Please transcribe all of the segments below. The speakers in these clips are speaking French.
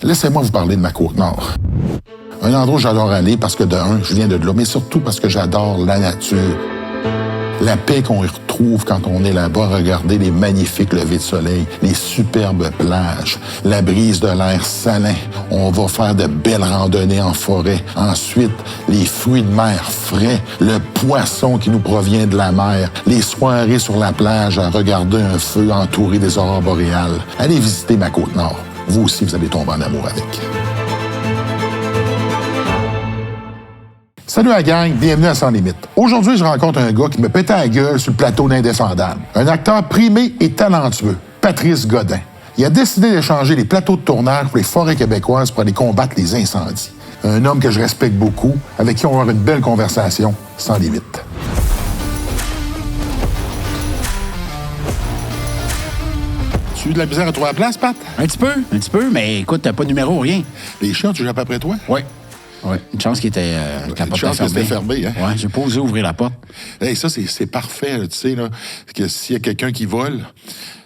Laissez-moi vous parler de ma Côte-Nord. Un endroit où j'adore aller parce que, de un, je viens de là, mais surtout parce que j'adore la nature. La paix qu'on y retrouve quand on est là-bas, regarder les magnifiques levées de soleil, les superbes plages, la brise de l'air salin. On va faire de belles randonnées en forêt. Ensuite, les fruits de mer frais, le poisson qui nous provient de la mer, les soirées sur la plage à regarder un feu entouré des aurores boréales. Allez visiter ma Côte-Nord. Vous aussi, vous allez tomber en amour avec. Salut la gang, bienvenue à Sans Limite. Aujourd'hui, je rencontre un gars qui me pétait la gueule sur le plateau d'Indéfendable. Un acteur primé et talentueux, Patrice Godin. Il a décidé d'échanger les plateaux de tournage pour les forêts québécoises pour aller combattre les incendies. Un homme que je respecte beaucoup, avec qui on va avoir une belle conversation sans limite. Tu as eu de la misère à trouver la place, Pat? Un petit peu, mais écoute, t'as pas de numéro, rien. Les chiens, tu jappes après toi? Oui. Oui, une chance qu'il était fermé. Hein? Oui, j'ai pas osé ouvrir la porte. Hey, ça, c'est parfait, tu sais, là, que s'il y a quelqu'un qui vole,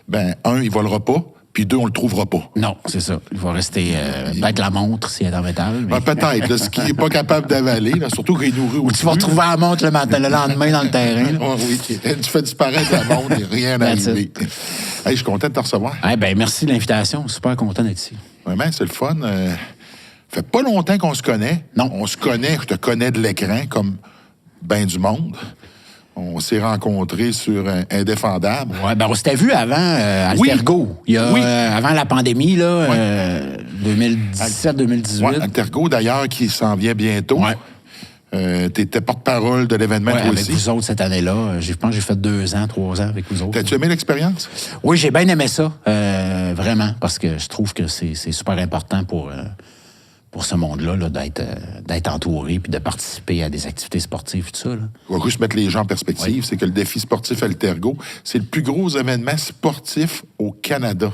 ben, un, il volera pas, puis deux, on le trouvera pas. Non, c'est ça. Il va rester peut-être la montre s'il est en métal. Mais... Ben, peut-être, là, ce qu'il n'est pas capable d'avaler, là, surtout qu'il est nourri au tu vas retrouver la montre le lendemain dans le terrain. Oh, oui, tu fais disparaître la montre, il n'y a rien à arriver. Hey, je suis content de te recevoir. Hey, ben, merci de l'invitation. Super content d'être ici. Vraiment, c'est le fun. Fait pas longtemps qu'on se connaît. Non. On se connaît, je te connais de l'écran, comme ben du monde. On s'est rencontrés sur Indéfendable. Oui, ben on s'était vu avant Altergo. Oui. Avant la pandémie, là, 2017-2018. Ouais, Altergo, d'ailleurs, qui s'en vient bientôt. Ouais. T'étais porte-parole de l'événement, toi avec aussi. vous autres cette année-là. Je pense que j'ai fait 2 ans, 3 ans avec vous autres. T'as-tu aimé l'expérience? Oui, j'ai bien aimé ça, vraiment, parce que je trouve que c'est super important pour ce monde-là, là, d'être entouré puis de participer à des activités sportives, tout ça. Là. On va juste mettre les gens en perspective. Oui. C'est que le défi sportif Altergo, c'est le plus gros événement sportif au Canada.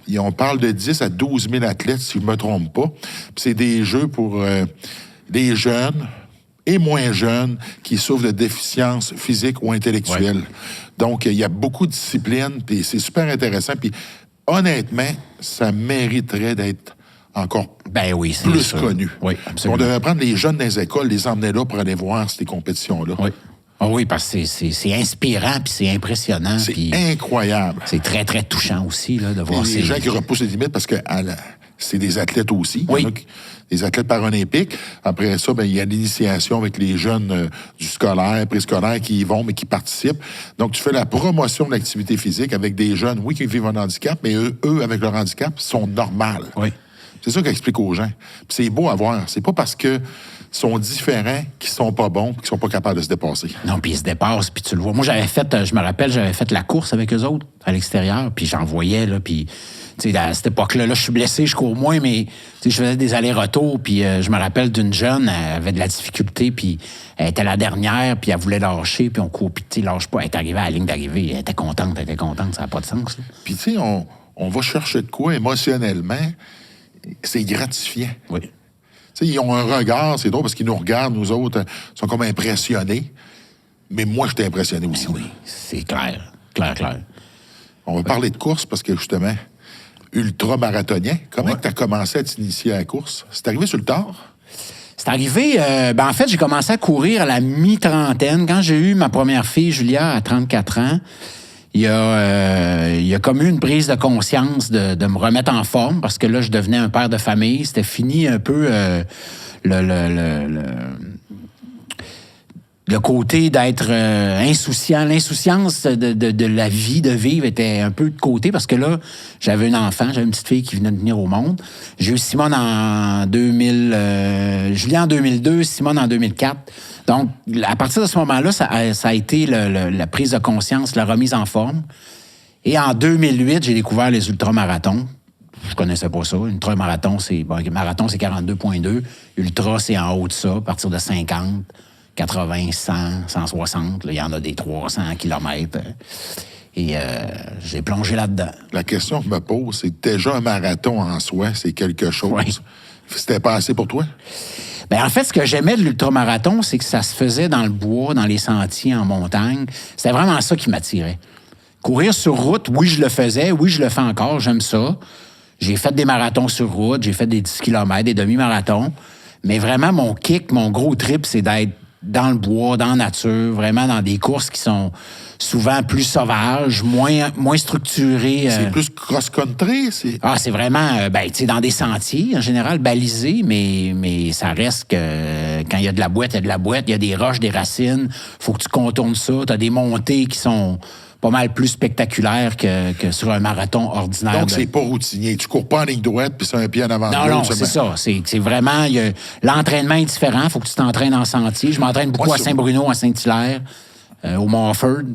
Et on parle de 10 à 12 000 athlètes, si je ne me trompe pas. Puis c'est des jeux pour des jeunes et moins jeunes qui souffrent de déficiences physiques ou intellectuelles. Oui. Donc, il y a beaucoup de disciplines, puis c'est super intéressant. Puis, honnêtement, ça mériterait d'être encore plus connu. Oui, absolument. On devrait prendre les jeunes des écoles, les emmener là pour aller voir ces compétitions-là. Oui. Oh oui, parce que c'est inspirant puis c'est impressionnant. C'est incroyable. C'est très, très touchant aussi là, de voir ces gens qui repoussent les limites parce que c'est des athlètes aussi. Oui. Des athlètes paralympiques. Après ça, ben, il y a l'initiation avec les jeunes du scolaire, préscolaire qui y vont, mais qui participent. Donc, tu fais la promotion de l'activité physique avec des jeunes, oui, qui vivent un handicap, mais eux avec leur handicap, sont normales. Oui. C'est ça qu'explique aux gens. Puis c'est beau à voir. C'est pas parce que sont différents qu'ils sont pas bons, qu'ils sont pas capables de se dépasser. Non, puis ils se dépassent, puis tu le vois. Moi, je me rappelle, j'avais fait la course avec eux autres à l'extérieur, puis j'en voyais, là, puis... Tu sais, à cette époque-là, je suis blessé, je cours moins, mais je faisais des allers-retours, puis je me rappelle d'une jeune, elle avait de la difficulté, puis elle était la dernière, puis elle voulait lâcher, puis on court, puis tu sais, lâche pas. Elle est arrivée à la ligne d'arrivée, elle était contente, ça n'a pas de sens. Là. Puis tu sais, on va chercher de quoi émotionnellement, c'est gratifiant. Oui. Tu sais, ils ont un regard, c'est drôle, parce qu'ils nous regardent, nous autres, ils sont comme impressionnés, mais moi, j'étais impressionné aussi. Oui, c'est clair. On va parler de course, parce que justement... ultra-marathonien. Comment tu as commencé à t'initier à la course? C'est arrivé sur le tard? C'est arrivé... en fait, j'ai commencé à courir à la mi-trentaine. Quand j'ai eu ma première fille, Julia, à 34 ans, il y a comme eu une prise de conscience de me remettre en forme parce que là, je devenais un père de famille. C'était fini un peu le côté d'être insouciant, l'insouciance de la vie, de vivre était un peu de côté parce que là, j'avais un enfant, j'avais une petite fille qui venait de venir au monde. J'ai eu Simone en 2000, Julien en 2002, Simone en 2004. Donc, à partir de ce moment-là, ça a été la prise de conscience, la remise en forme. Et en 2008, j'ai découvert les ultramarathons. Je connaissais pas ça. Ultramarathon, marathon, c'est 42,2. Ultra, c'est en haut de ça, à partir de 50. 80, 100, 160. Là, il y en a des 300 kilomètres. Et j'ai plongé là-dedans. La question que je me pose, c'est déjà un marathon en soi, c'est quelque chose. Oui. C'était pas assez pour toi? Bien, en fait, ce que j'aimais de l'ultramarathon, c'est que ça se faisait dans le bois, dans les sentiers, en montagne. C'était vraiment ça qui m'attirait. Courir sur route, oui, je le faisais. Oui, je le fais encore. J'aime ça. J'ai fait des marathons sur route, j'ai fait des 10 km, des demi-marathons. Mais vraiment, mon kick, mon gros trip, c'est d'être dans le bois, dans la nature, vraiment dans des courses qui sont souvent plus sauvages, moins structurées. C'est plus cross-country? C'est vraiment, tu sais, dans des sentiers, en général, balisés, mais ça reste que quand il y a de la boîte, il y a de la boîte, il y a des roches, des racines, faut que tu contournes ça, t'as des montées qui sont pas mal plus spectaculaires que sur un marathon ordinaire. Donc, c'est pas routinier. Tu cours pas en ligne droite, puis c'est un pied en avant. Non, c'est ça. C'est vraiment... l'entraînement est différent. Il faut que tu t'entraînes en sentier. Je m'entraîne beaucoup à Saint-Bruno, à Saint-Hilaire, au Montford.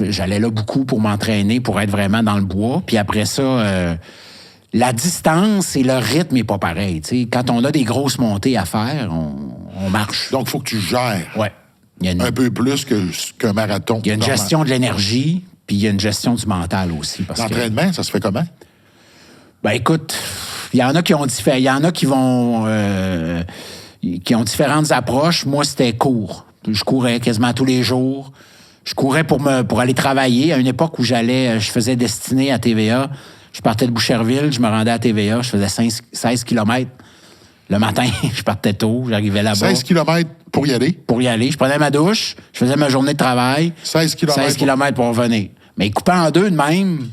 J'allais là beaucoup pour m'entraîner, pour être vraiment dans le bois. Puis après ça, la distance et le rythme n'est pas pareil. T'sais. Quand on a des grosses montées à faire, on marche. Donc, il faut que tu gères. Ouais. Un peu plus qu'un marathon. Il y a une gestion de l'énergie, puis il y a une gestion du mental aussi. L'entraînement, ça se fait comment? Ben écoute, il y en a qui ont qui ont différentes approches. Moi, c'était court. Je courais quasiment tous les jours. Je courais pour aller travailler. À une époque où je faisais destinée à TVA. Je partais de Boucherville, je me rendais à TVA, je faisais 16 km. Le matin, je partais tôt, j'arrivais là-bas. 16 km pour y aller? Pour y aller. Je prenais ma douche, je faisais ma journée de travail. 16 km? 16 km pour revenir. Mais coupé en deux de même,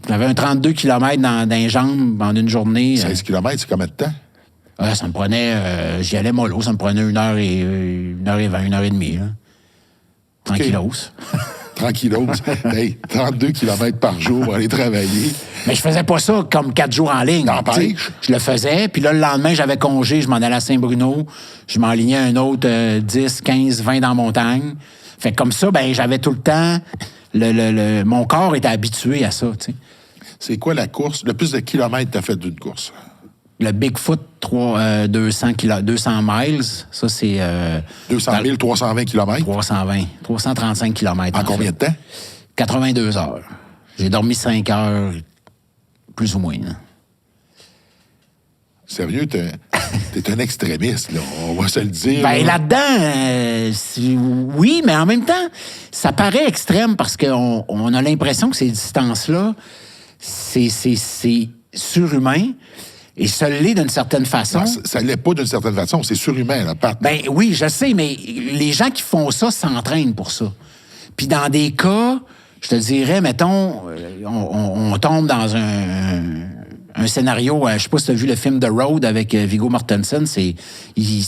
j'avais un 32 km dans les jambes en une journée. 16 km, c'est combien de temps? Ça me prenait... j'y allais mollo, ça me prenait 1h20, 1h30. Là. Tranquillos. Tranquillos. Hey, 32 km par jour pour aller travailler. Mais je faisais pas ça comme 4 jours en ligne. N'empêche. Je le faisais, puis là, le lendemain, j'avais congé, je m'en allais à Saint-Bruno, je m'enlignais un autre 10, 15, 20 dans la montagne. Fait que comme ça, j'avais tout le temps... mon corps était habitué à ça, tu sais. C'est quoi la course? Le plus de kilomètres t'as fait d'une course? Le Bigfoot, 200 miles, ça, c'est... 200 000, 320 km? 335 km. En combien de temps? 82 heures. J'ai dormi 5 heures, plus ou moins. Là. Sérieux, t'es un extrémiste, là. On va se le dire. Là-dedans, oui, mais en même temps, ça paraît extrême parce qu'on a l'impression que ces distances-là, c'est surhumain. Et ça l'est d'une certaine façon. Non, ça l'est pas d'une certaine façon, c'est surhumain, là. Oui, je sais, mais les gens qui font ça s'entraînent pour ça. Puis dans des cas, je te dirais, mettons, on tombe dans un scénario, je sais pas si tu as vu le film The Road avec Viggo Mortensen, c'est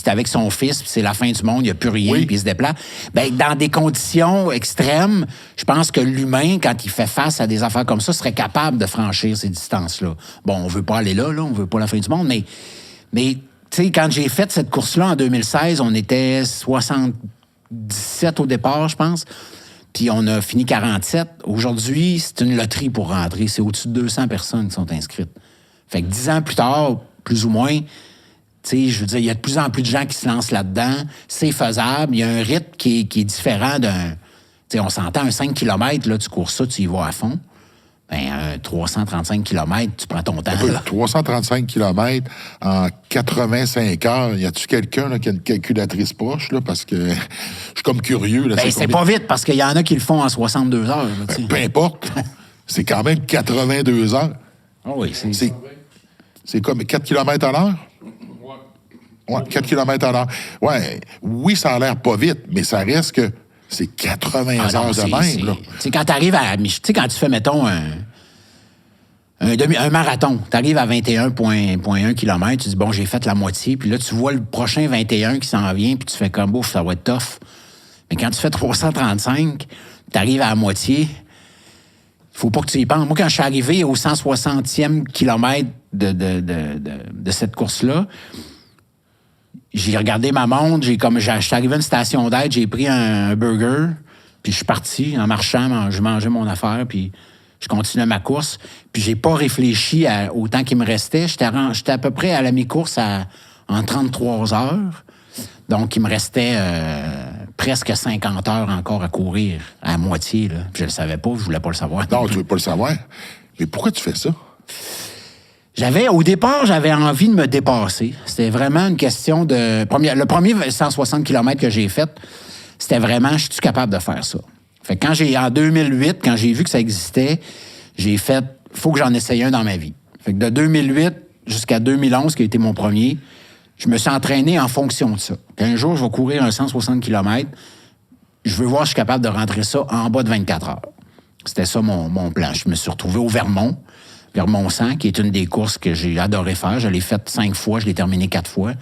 avec son fils, puis c'est la fin du monde, il n'y a plus rien, puis il se déplace. Dans des conditions extrêmes, je pense que l'humain, quand il fait face à des affaires comme ça, serait capable de franchir ces distances-là. Bon, on veut pas aller là, on veut pas la fin du monde, mais tu sais, quand j'ai fait cette course-là en 2016, on était 77 au départ, je pense. Puis on a fini 47. Aujourd'hui, c'est une loterie pour rentrer. C'est au-dessus de 200 personnes qui sont inscrites. Fait que 10 ans plus tard, plus ou moins, tu sais, je veux dire, il y a de plus en plus de gens qui se lancent là-dedans. C'est faisable. Il y a un rythme qui est différent d'un... Tu sais, on s'entend, un 5 km, là, tu cours ça, tu y vas à fond. Un 335 km, tu prends ton temps. 335 km en 85 heures. Y a-tu quelqu'un là, qui a une calculatrice proche? Là, parce que je suis comme curieux. Là, c'est pas vite, parce qu'il y en a qui le font en 62 heures. Là, peu importe. C'est quand même 82 heures. Ah oui, c'est comme 4 km à l'heure? Ouais, 4 km à l'heure. Ouais, oui, ça a l'air pas vite, mais ça reste que c'est 80 heures de même. Là. Quand tu arrives à... Tu sais, quand tu fais, mettons, un marathon, tu arrives à 21,1 km, tu dis, bon, j'ai fait la moitié, puis là, tu vois le prochain 21 qui s'en vient, puis tu fais comme, bouf, ça va être tough. Mais quand tu fais 335, tu arrives à la moitié, faut pas que tu y penses. Moi, quand je suis arrivé au 160e kilomètre de cette course-là, j'ai regardé ma montre, je suis arrivé à une station d'aide, j'ai pris un burger, puis je suis parti en marchant, je mangeais mon affaire, puis je continuais ma course. Puis j'ai pas réfléchi au temps qui me restait. J'étais à peu près à la mi-course en 33 heures. Donc, il me restait presque 50 heures encore à courir, à moitié. Là. Puis je le savais pas, je voulais pas le savoir. Non, tu veux pas le savoir. Mais pourquoi tu fais ça? Au départ, j'avais envie de me dépasser. C'était vraiment une question de... Le premier 160 km que j'ai fait, c'était vraiment, je suis capable de faire ça? Fait que en 2008, quand j'ai vu que ça existait, j'ai fait, faut que j'en essaye un dans ma vie. Fait que de 2008 jusqu'à 2011, qui a été mon premier, je me suis entraîné en fonction de ça. Qu'un jour, je vais courir un 160 km, je veux voir si je suis capable de rentrer ça en bas de 24 heures. C'était ça mon plan. Je me suis retrouvé au Vermont 100, qui est une des courses que j'ai adoré faire. Je l'ai faite 5 fois, je l'ai terminé 4 fois.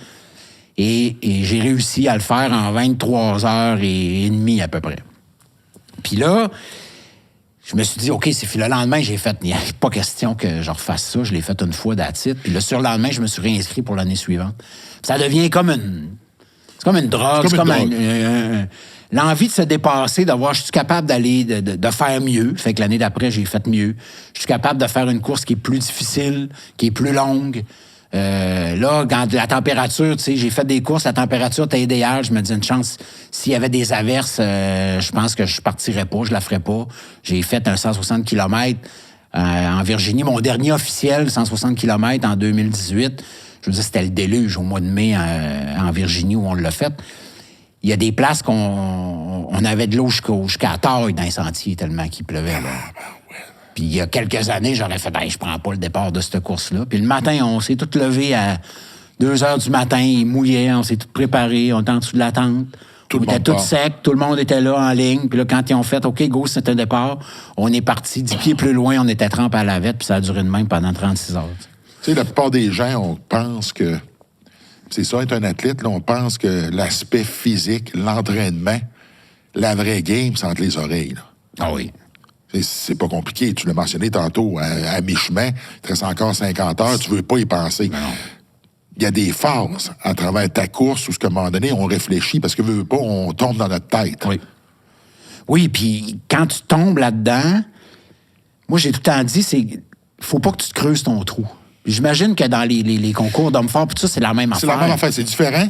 Et j'ai réussi à le faire en 23 heures et demie à peu près. Puis là, je me suis dit, OK, c'est le lendemain, il n'y a pas question que je refasse ça. Je l'ai fait une fois d'attitude. Puis le surlendemain, je me suis réinscrit pour l'année suivante. Ça devient comme une... C'est comme une drogue. C'est comme l'envie de se dépasser, d'avoir, je suis capable d'aller, de faire mieux. Fait que l'année d'après, j'ai fait mieux. Je suis capable de faire une course qui est plus difficile, qui est plus longue. Là, quand la température, tu sais, j'ai fait des courses, la température était idéale. Je me dis une chance, s'il y avait des averses, je pense que je partirais pas, je la ferais pas. J'ai fait un 160 km en Virginie. Mon dernier officiel, 160 km en 2018. Je veux dire, c'était le déluge au mois de mai en Virginie où on l'a fait. Il y a des places qu'on avait de l'eau jusqu'à la taille dans les sentiers tellement qu'il pleuvait. Là. Puis il y a quelques années, j'aurais fait « je prends pas le départ de cette course-là ». Puis le matin, on s'est tous levés à 2 heures du matin, il mouillait, on s'est tous préparés, on était en dessous de la tente. On était tous secs, tout le monde était là en ligne. Puis là, quand ils ont fait « OK, go, c'est un départ », on est parti 10 pieds plus loin, on était trempés à la vette, puis ça a duré de même pendant 36 heures. Tu sais, la plupart des gens, on pense que... C'est ça, être un athlète, là, on pense que l'aspect physique, l'entraînement, la vraie game, c'est entre les oreilles. Là. Ah oui. C'est pas compliqué. Tu l'as mentionné tantôt, à mi-chemin, il te reste encore 50 heures, tu veux pas y penser. Non. Il y a des phases à travers ta course où, à un moment donné, on réfléchit parce que, veut pas, on tombe dans notre tête. Oui. Oui, puis quand tu tombes là-dedans, moi, j'ai tout le temps dit, faut pas que tu te creuses ton trou. J'imagine que dans les concours d'hommes forts, puis tout ça, c'est la même affaire. C'est la même affaire, c'est différent.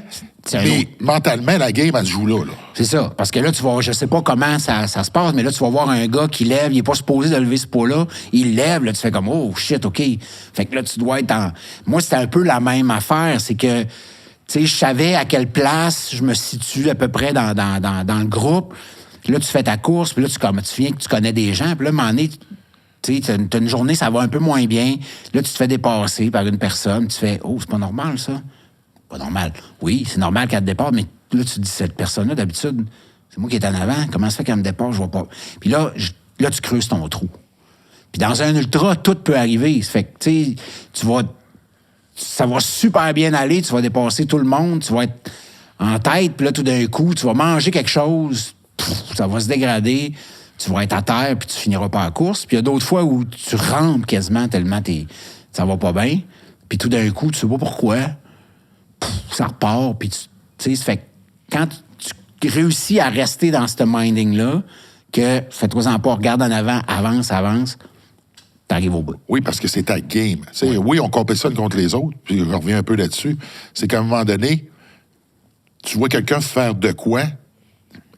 Mais mentalement, la game, elle se joue là. C'est ça. Parce que là, tu vas, je sais pas comment ça se passe, mais là, tu vas voir un gars qui lève, il est pas supposé de lever ce poids-là, il lève, là, tu fais comme, oh shit, OK. Fait que là, tu dois être en. Moi, c'était un peu la même affaire. C'est que, tu sais, je savais à quelle place je me situe à peu près dans le groupe. Puis là, tu fais ta course, puis là, tu viens que tu connais des gens, puis là, à un moment donné, tu sais, t'as une journée, ça va un peu moins bien. Là, tu te fais dépasser par une personne. Tu fais, oh, c'est pas normal, ça. Pas normal. Oui, c'est normal qu'elle te dépasse, mais là, tu te dis, cette personne-là, d'habitude, c'est moi qui est en avant. Comment ça fait qu'elle me dépasse? Je vois pas. Puis là, tu creuses ton trou. Puis dans un ultra, tout peut arriver. Ça fait que, tu sais, ça va super bien aller. Tu vas dépasser tout le monde. Tu vas être en tête. Puis là, tout d'un coup, tu vas manger quelque chose. Ça va se dégrader. Tu vas être à terre, puis tu finiras pas la course. Puis il y a d'autres fois où tu rampes quasiment tellement ça va pas bien. Puis tout d'un coup, tu sais pas pourquoi, ça repart. Puis tu sais, ça fait que quand tu réussis à rester dans ce minding-là, que fais-toi-en pas, regarde en avant, avance, t'arrives au bout. Oui, parce que c'est ta game. Oui, on compétitionne contre les autres, puis je reviens un peu là-dessus. C'est qu'à un moment donné, tu vois quelqu'un faire de quoi,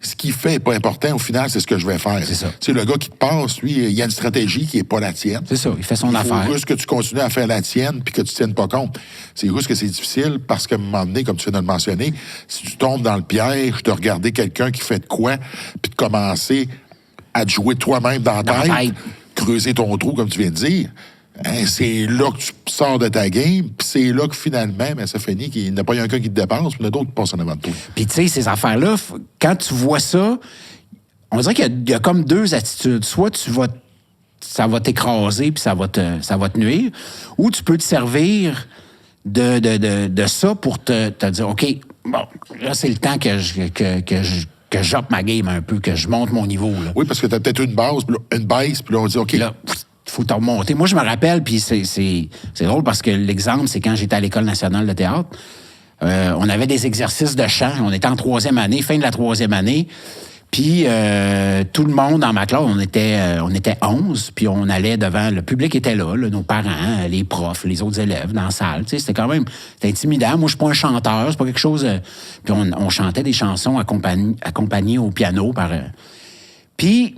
ce qu'il fait n'est pas important. Au final, c'est ce que je vais faire. C'est ça. Tu sais, le gars qui te passe, lui, il y a une stratégie qui n'est pas la tienne. C'est ça, il fait son affaire. Il faut juste que tu continues à faire la tienne puis que tu ne tiennes pas compte. C'est juste que c'est difficile parce qu'à un moment donné, comme tu viens de le mentionner, si tu tombes dans le piège de regarder quelqu'un qui fait de quoi puis de commencer à te jouer toi-même dans ta tête, creuser ton trou, comme tu viens de dire, hein, c'est là que tu sors de ta game, puis c'est là que finalement, ça finit qu'il n'y a pas un qui te dépense, puis il y en a d'autres qui passent en avant de toi. Puis tu sais, ces affaires-là, quand tu vois ça, on dirait qu'il y a comme deux attitudes. Soit ça va t'écraser, puis ça va te nuire, ou tu peux te servir de ça pour te dire, OK, bon, là, c'est le temps que j'oppe ma game un peu, que je monte mon niveau. Là. Oui, parce que tu as peut-être une baisse, puis là, on dit, OK. Là, faut te remonter. Moi, je me rappelle, puis c'est drôle parce que l'exemple, c'est quand j'étais à l'École nationale de théâtre, on avait des exercices de chant. On était en 3e année, fin de la 3e année. Puis tout le monde dans ma classe, on était 11, puis on allait devant, le public était là, nos parents, les profs, les autres élèves dans la salle. Tu sais, c'était quand même intimidant. Moi, je suis pas un chanteur, c'est pas quelque chose... puis on chantait des chansons accompagnées au piano par... Puis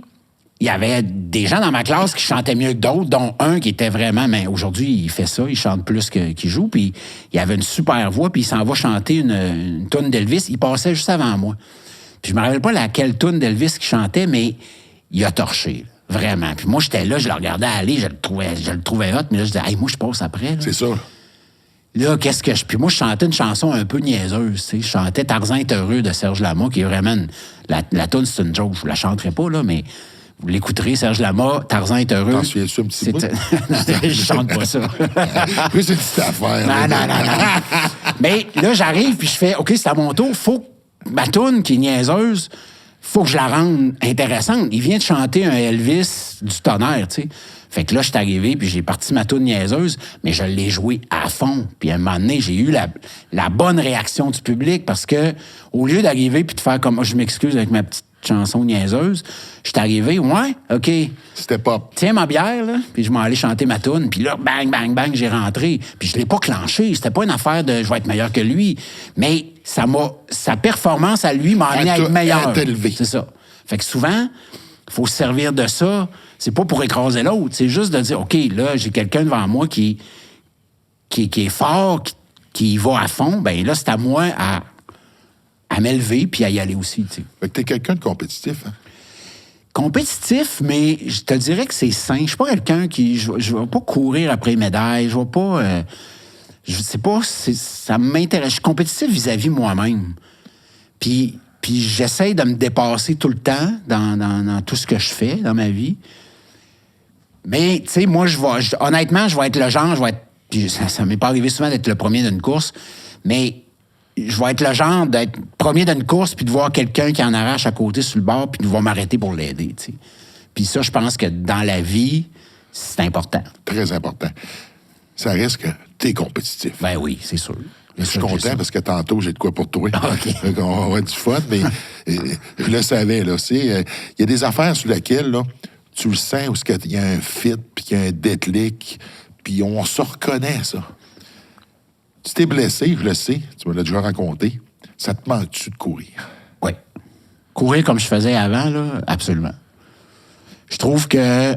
il y avait des gens dans ma classe qui chantaient mieux que d'autres, dont un qui était vraiment... Mais aujourd'hui, il fait ça, il chante plus qu'il joue, puis il avait une super voix, puis il s'en va chanter une toune d'Elvis. Il passait juste avant moi. Puis je me rappelle pas laquelle toune d'Elvis qu'il chantait, mais il a torché. Vraiment. Puis moi, j'étais là, je le regardais aller, je le trouvais hot, mais là, je disais, hey, moi, je passe après. Là. C'est ça. Là, qu'est-ce que je. Puis moi, je chantais une chanson un peu niaiseuse, tu sais. Je chantais Tarzan est heureux de Serge Lama, qui est vraiment. La toune, c'est une joke. Je la chanterai pas, là, mais vous l'écouterez, Serge Lama, Tarzan est heureux. T'en souviens-tu un petit peu? Non, je chante pas ça. Oui, c'est une petite affaire. Non. Mais là, j'arrive, puis je fais, OK, c'est à mon tour. Faut que ma toune, qui est niaiseuse, faut que je la rende intéressante. Il vient de chanter un Elvis du tonnerre, tu sais. Fait que là, je suis arrivé, puis j'ai parti ma toune niaiseuse, mais je l'ai jouée à fond. Puis à un moment donné, j'ai eu la bonne réaction du public parce que, au lieu d'arriver puis de faire comme, je m'excuse avec ma petite chanson niaiseuse, je suis arrivé, ouais, OK. C'était pop. Tiens ma bière, là, puis je m'en allais chanter ma toune, puis là, bang, bang, bang, j'ai rentré. Puis je l'ai pas clenché, c'était pas une affaire de je vais être meilleur que lui, mais sa performance à lui m'a amené à être meilleur. C'est ça. Fait que souvent, il faut se servir de ça. C'est pas pour écraser l'autre, c'est juste de dire, OK, là, j'ai quelqu'un devant moi qui est fort, qui y va à fond, ben là, c'est à moi à m'élever puis à y aller aussi, tu sais. Fait que t'es quelqu'un de compétitif, hein? Compétitif, mais je te dirais que c'est sain. Je suis pas quelqu'un qui... Je vais pas courir après les médailles, je vais pas... je sais pas, ça m'intéresse. Je suis compétitif vis-à-vis moi-même. Puis j'essaie de me dépasser tout le temps dans tout ce que je fais dans ma vie. Mais, tu sais, moi, honnêtement, je vais être le genre, puis ça m'est pas arrivé souvent d'être le premier d'une course, mais je vais être le genre d'être premier d'une course puis de voir quelqu'un qui en arrache à côté sur le bord puis de voir m'arrêter pour l'aider, tu sais. Puis ça, je pense que dans la vie, c'est important. Très important. Ça reste que t'es compétitif. Ben oui, c'est sûr. Je suis content parce que tantôt, j'ai de quoi pour toi. OK. On va avoir du fun, mais je le savais, là. Il y a des affaires sur lesquelles, là, tu le sens où il y a un fit, puis qu'il y a un déclic, puis on se reconnaît, ça. Tu t'es blessé, je le sais, tu me l'as déjà raconté. Ça te manque-tu de courir? Oui. Courir comme je faisais avant, là, absolument. Je trouve que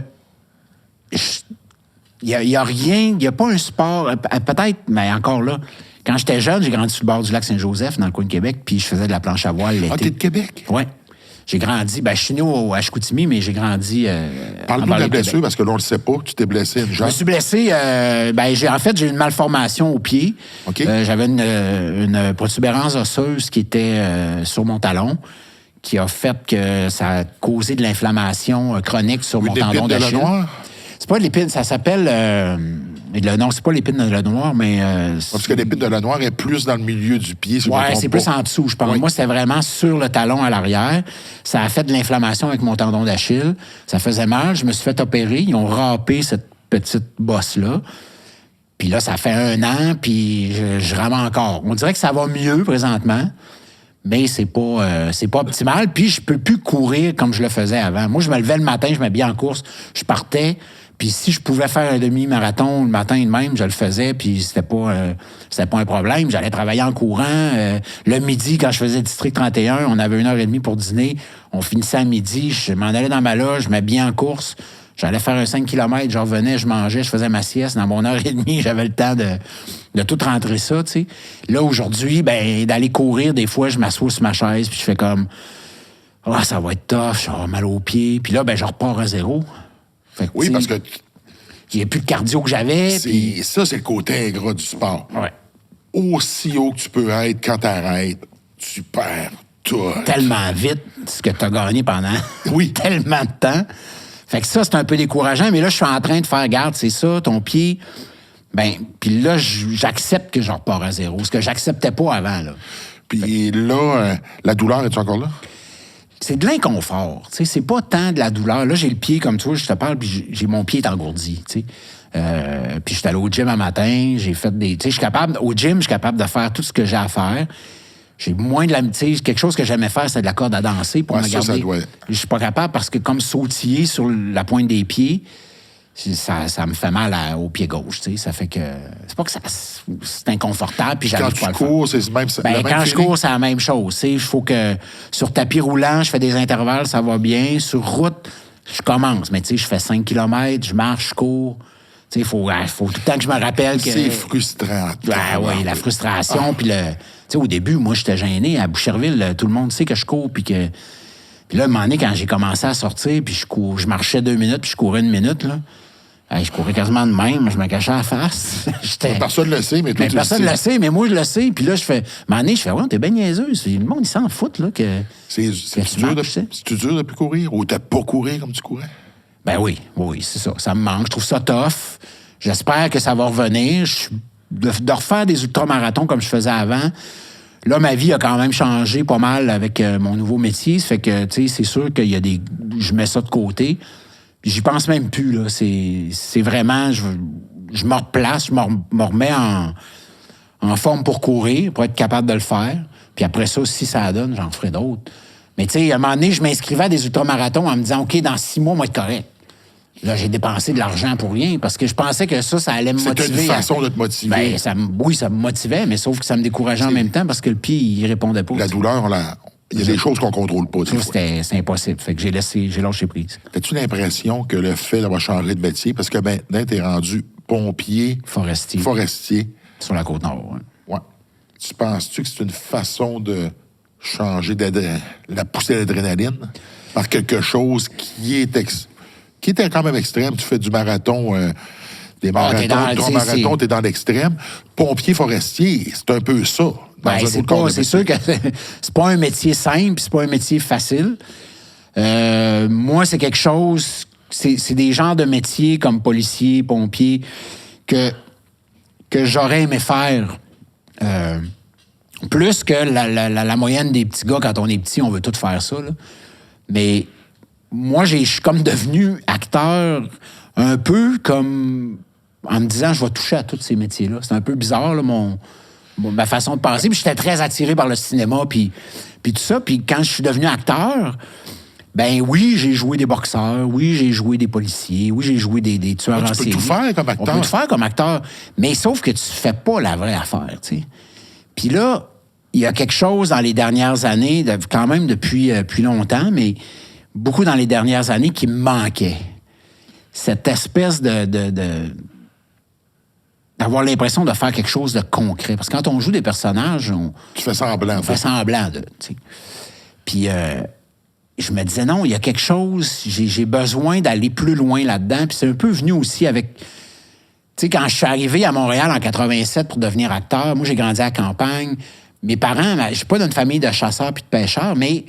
il y a rien, il n'y a pas un sport, peut-être, mais encore là, quand j'étais jeune, j'ai grandi sur le bord du lac Saint-Joseph, dans le coin de Québec, puis je faisais de la planche à voile l'été. Ah, t'es de Québec? Oui. J'ai grandi, je suis né à Chicoutimi, mais j'ai grandi... Parle-nous de la blessure, parce que là, on le sait pas, tu t'es blessé une jambe. Je me suis blessé, j'ai eu une malformation au pied. OK. J'avais une protubérance osseuse qui était sur mon talon, qui a fait que ça a causé de l'inflammation chronique sur mon tendon d'Achille. C'est pas l'épine, ça s'appelle... non, c'est pas l'épine de la noire, mais... parce que l'épine de la noire est plus dans le milieu du pied. Si c'est plus en dessous, je pense. Oui. Moi, c'était vraiment sur le talon à l'arrière. Ça a fait de l'inflammation avec mon tendon d'Achille. Ça faisait mal. Je me suis fait opérer. Ils ont râpé cette petite bosse-là. Puis là, ça fait 1 an, puis je rame encore. On dirait que ça va mieux présentement, mais c'est pas optimal. Puis je peux plus courir comme je le faisais avant. Moi, je me levais le matin, je m'habillais en course, je partais... Puis si je pouvais faire un demi-marathon le matin de même, je le faisais, puis c'était pas un problème. J'allais travailler en courant. Le midi, quand je faisais District 31, on avait 1h30 pour dîner. On finissait à midi, je m'en allais dans ma loge, je m'habillais en course. J'allais faire un 5 km, je revenais, je mangeais, je faisais ma sieste. Dans mon 1h30, j'avais le temps de tout rentrer ça, tu sais. Là, aujourd'hui, d'aller courir, des fois, je m'assois sur ma chaise, puis je fais comme... ça va être tough, je vais avoir mal aux pieds. Puis là, je repars à zéro. Fait que, oui, parce que... Il n'y a plus de cardio que j'avais. Puis... Ça, c'est le côté ingrat du sport. Ouais. Aussi haut que tu peux être, quand t'arrêtes, tu perds tout. Tellement vite ce que tu as gagné pendant oui. tellement de temps. Fait que ça, c'est un peu décourageant. Mais là, je suis en train de faire, garde, c'est ça, ton pied. Puis là, j'accepte que je repars à zéro. Ce que j'acceptais pas avant, là. Puis là, la douleur, est-tu encore là? C'est de l'inconfort. Tu sais, c'est pas tant de la douleur. Là, j'ai le pied, comme tu vois, je te parle, puis j'ai mon pied engourdi, tu sais. Puis je suis allé au gym un matin, j'ai fait des... Tu sais, je suis capable... Au gym, je suis capable de faire tout ce que j'ai à faire. J'ai moins de la... Tu sais, quelque chose que j'aimais faire, c'est de la corde à danser pour me garder... Je suis pas capable parce que comme sautiller sur la pointe des pieds, ça me fait mal au pied gauche, tu sais. Ça fait que... C'est pas que c'est inconfortable, puis j'arrive pas à le faire. Quand tu cours, c'est même... quand je cours, c'est la même chose, tu sais. Il faut que... Sur tapis roulant, je fais des intervalles, ça va bien. Sur route, je commence. Mais tu sais, je fais 5 km, je marche, je cours. Tu sais, il faut tout le temps que je me rappelle que... C'est frustrant. Oui, la frustration, puis le... Tu sais, au début, moi, j'étais gêné. À Boucherville, tout le monde sait que je cours, puis que... Puis là, à un moment donné, quand j'ai commencé à sortir, puis je marchais 2 minutes, puis je courais 1 minute, là. Je courais quasiment de même, je me cachais à la face. Personne ne le sait, mais toi, tu le sais. Personne ne le sait, mais moi, je le sais. Puis là, à un moment donné, je fais, ouais, t'es bien niaiseux. Le monde, il s'en fout, là, que. C'est-tu dur de plus courir ou t'as pas courir comme tu courais? Ben oui, c'est ça. Ça me manque. Je trouve ça tough. J'espère que ça va revenir. De refaire des ultramarathons comme je faisais avant. Là, ma vie a quand même changé pas mal avec mon nouveau métier. Ça fait que, tu sais, c'est sûr qu'il y a des. Je mets ça de côté. J'y pense même plus, là. C'est vraiment... Je me replace, je me remets en forme pour courir, pour être capable de le faire. Puis après ça, si ça donne, j'en ferai d'autres. Mais tu sais, à un moment donné, je m'inscrivais à des ultramarathons en me disant, OK, dans 6 mois, moi, être correct. Là, j'ai dépensé de l'argent pour rien parce que je pensais que ça allait me motiver. C'était une façon de te motiver. Ben, ça me motivait, mais sauf que ça me décourageait en même temps parce que le pied, il répondait pas. La douleur, il y a des choses qu'on contrôle pas. Ça, c'est impossible. Fait que j'ai lâché prise. As-tu l'impression que le fait d'avoir changé de métier, parce que maintenant, t'es rendu pompier... Forestier. Sur la Côte-Nord, ouais. Tu penses-tu que c'est une façon de changer la poussée d'adrénaline par quelque chose qui était quand même extrême? Tu fais du marathon... des marathons, t'es dans l'extrême. Pompier forestier, c'est un peu ça. C'est sûr que c'est pas un métier simple, c'est pas un métier facile. Moi, c'est quelque chose... C'est des genres de métiers comme policier, pompier, que j'aurais aimé faire plus que la moyenne des petits gars. Quand on est petit, on veut tout faire ça, là. Mais moi, je suis comme devenu acteur un peu comme... en me disant, je vais toucher à tous ces métiers-là. C'est un peu bizarre, là, ma façon de penser. Puis j'étais très attiré par le cinéma, puis tout ça. Puis quand je suis devenu acteur, ben oui, j'ai joué des boxeurs, oui, j'ai joué des policiers, oui, j'ai joué des tueurs en série. Tu peux tout faire comme acteur. On peut tout faire comme acteur, mais sauf que tu fais pas la vraie affaire, tu sais. Puis là, il y a quelque chose dans les dernières années, quand même depuis longtemps, mais beaucoup dans les dernières années qui me manquait. Cette espèce d'avoir l'impression de faire quelque chose de concret. Parce que quand on joue des personnages, tu fais semblant. On fait semblant de... Tu sais. Puis je me disais, non, il y a quelque chose, j'ai besoin d'aller plus loin là-dedans. Puis c'est un peu venu aussi avec... Tu sais, quand je suis arrivé à Montréal en 87 pour devenir acteur, moi, j'ai grandi à la campagne. Mes parents, je suis pas d'une famille de chasseurs puis de pêcheurs, mais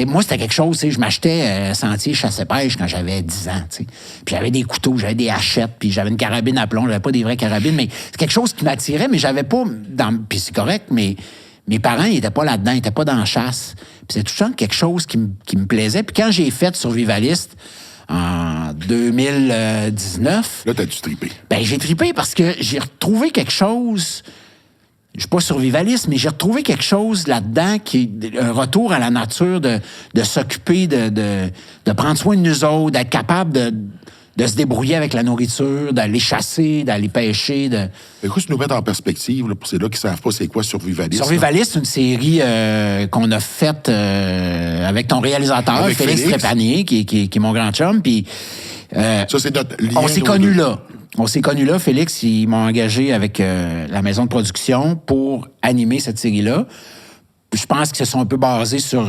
moi, c'était quelque chose, tu sais, je m'achetais Sentier chasse-pêche quand j'avais 10 ans, tu sais. Puis j'avais des couteaux, j'avais des hachettes, puis j'avais une carabine à plomb, j'avais pas des vraies carabines, mais c'est quelque chose qui m'attirait, mais j'avais pas... Puis c'est correct, mais mes parents, ils étaient pas là-dedans, ils étaient pas dans la chasse. Puis c'est tout le temps quelque chose qui me plaisait. Puis quand j'ai fait Survivaliste en 2019... Là, t'as-tu trippé? Ben, j'ai trippé parce que j'ai retrouvé quelque chose... Je suis pas survivaliste, mais j'ai retrouvé quelque chose là-dedans qui est un retour à la nature, de s'occuper, de prendre soin de nous autres, d'être capable de se débrouiller avec la nourriture, d'aller chasser, d'aller pêcher. Écoute, tu nous mets en perspective, là, pour ceux-là qui ne savent pas c'est quoi Survivaliste. Survivaliste, c'est une série qu'on a faite avec ton réalisateur, avec Félix Trépanier, qui est mon grand chum. Puis, ça, c'est notre lien. On s'est connus là. Félix, ils m'ont engagé avec la maison de production pour animer cette série-là. Je pense qu'ils se sont un peu basés sur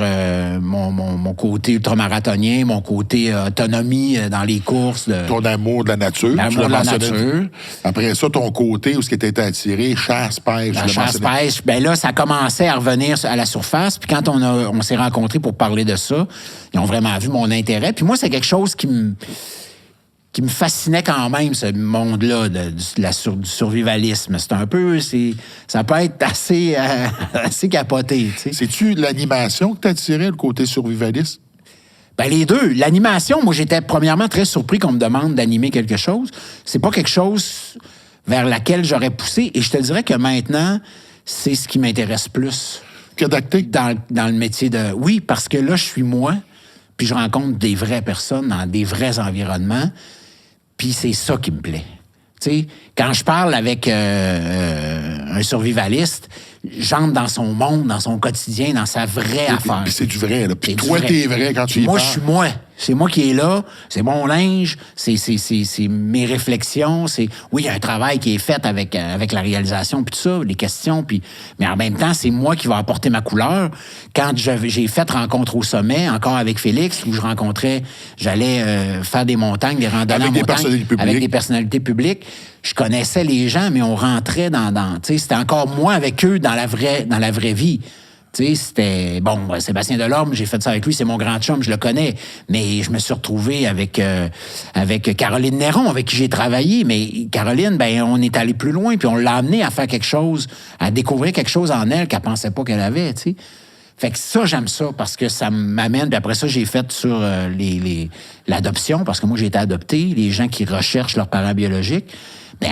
mon côté ultramarathonien, mon côté autonomie dans les courses. Ton amour de la nature. L'amour de la nature. Après ça, ton côté où ce qui était attiré, chasse-pêche. La chasse-pêche, ben là, ça commençait à revenir à la surface. Puis quand on s'est rencontrés pour parler de ça, ils ont vraiment vu mon intérêt. Puis moi, c'est quelque chose qui me fascinait quand même, ce monde-là du survivalisme. C'est un peu... Ça peut être assez capoté, tu sais. C'est-tu l'animation que t'attirait, le côté survivaliste? Ben les deux. L'animation, moi, j'étais premièrement très surpris qu'on me demande d'animer quelque chose. C'est pas quelque chose vers laquelle j'aurais poussé. Et je te dirais que maintenant, c'est ce qui m'intéresse plus. Que d'acter? Dans le métier de... Oui, parce que là, je suis moi, puis je rencontre des vraies personnes dans des vrais environnements. Puis c'est ça qui me plaît. Tu sais, quand je parle avec un survivaliste, j'entre dans son monde, dans son quotidien, dans sa vraie affaire. Puis c'est du vrai, là. Puis toi, t'es vrai quand tu y parles. Moi, je suis moi. C'est moi qui est là, c'est mon linge, c'est mes réflexions, oui, il y a un travail qui est fait avec la réalisation puis tout ça, les questions, mais en même temps, c'est moi qui va apporter ma couleur. Quand j'ai fait Rencontre au sommet, encore avec Félix, où j'allais faire des montagnes, des randonnées en montagne avec des personnalités publiques. Je connaissais les gens, mais on rentrait tu sais, c'était encore moi avec eux dans la vraie vie. Tu sais, c'était... Bon, Sébastien Delorme, j'ai fait ça avec lui, c'est mon grand chum, je le connais. Mais je me suis retrouvé avec Caroline Néron, avec qui j'ai travaillé. Mais Caroline, on est allé plus loin, puis on l'a amenée à faire quelque chose, à découvrir quelque chose en elle qu'elle pensait pas qu'elle avait, tu sais. Fait que ça, j'aime ça, parce que ça m'amène... Puis après ça, j'ai fait sur l'adoption, parce que moi, j'ai été adopté, les gens qui recherchent leurs parents biologiques.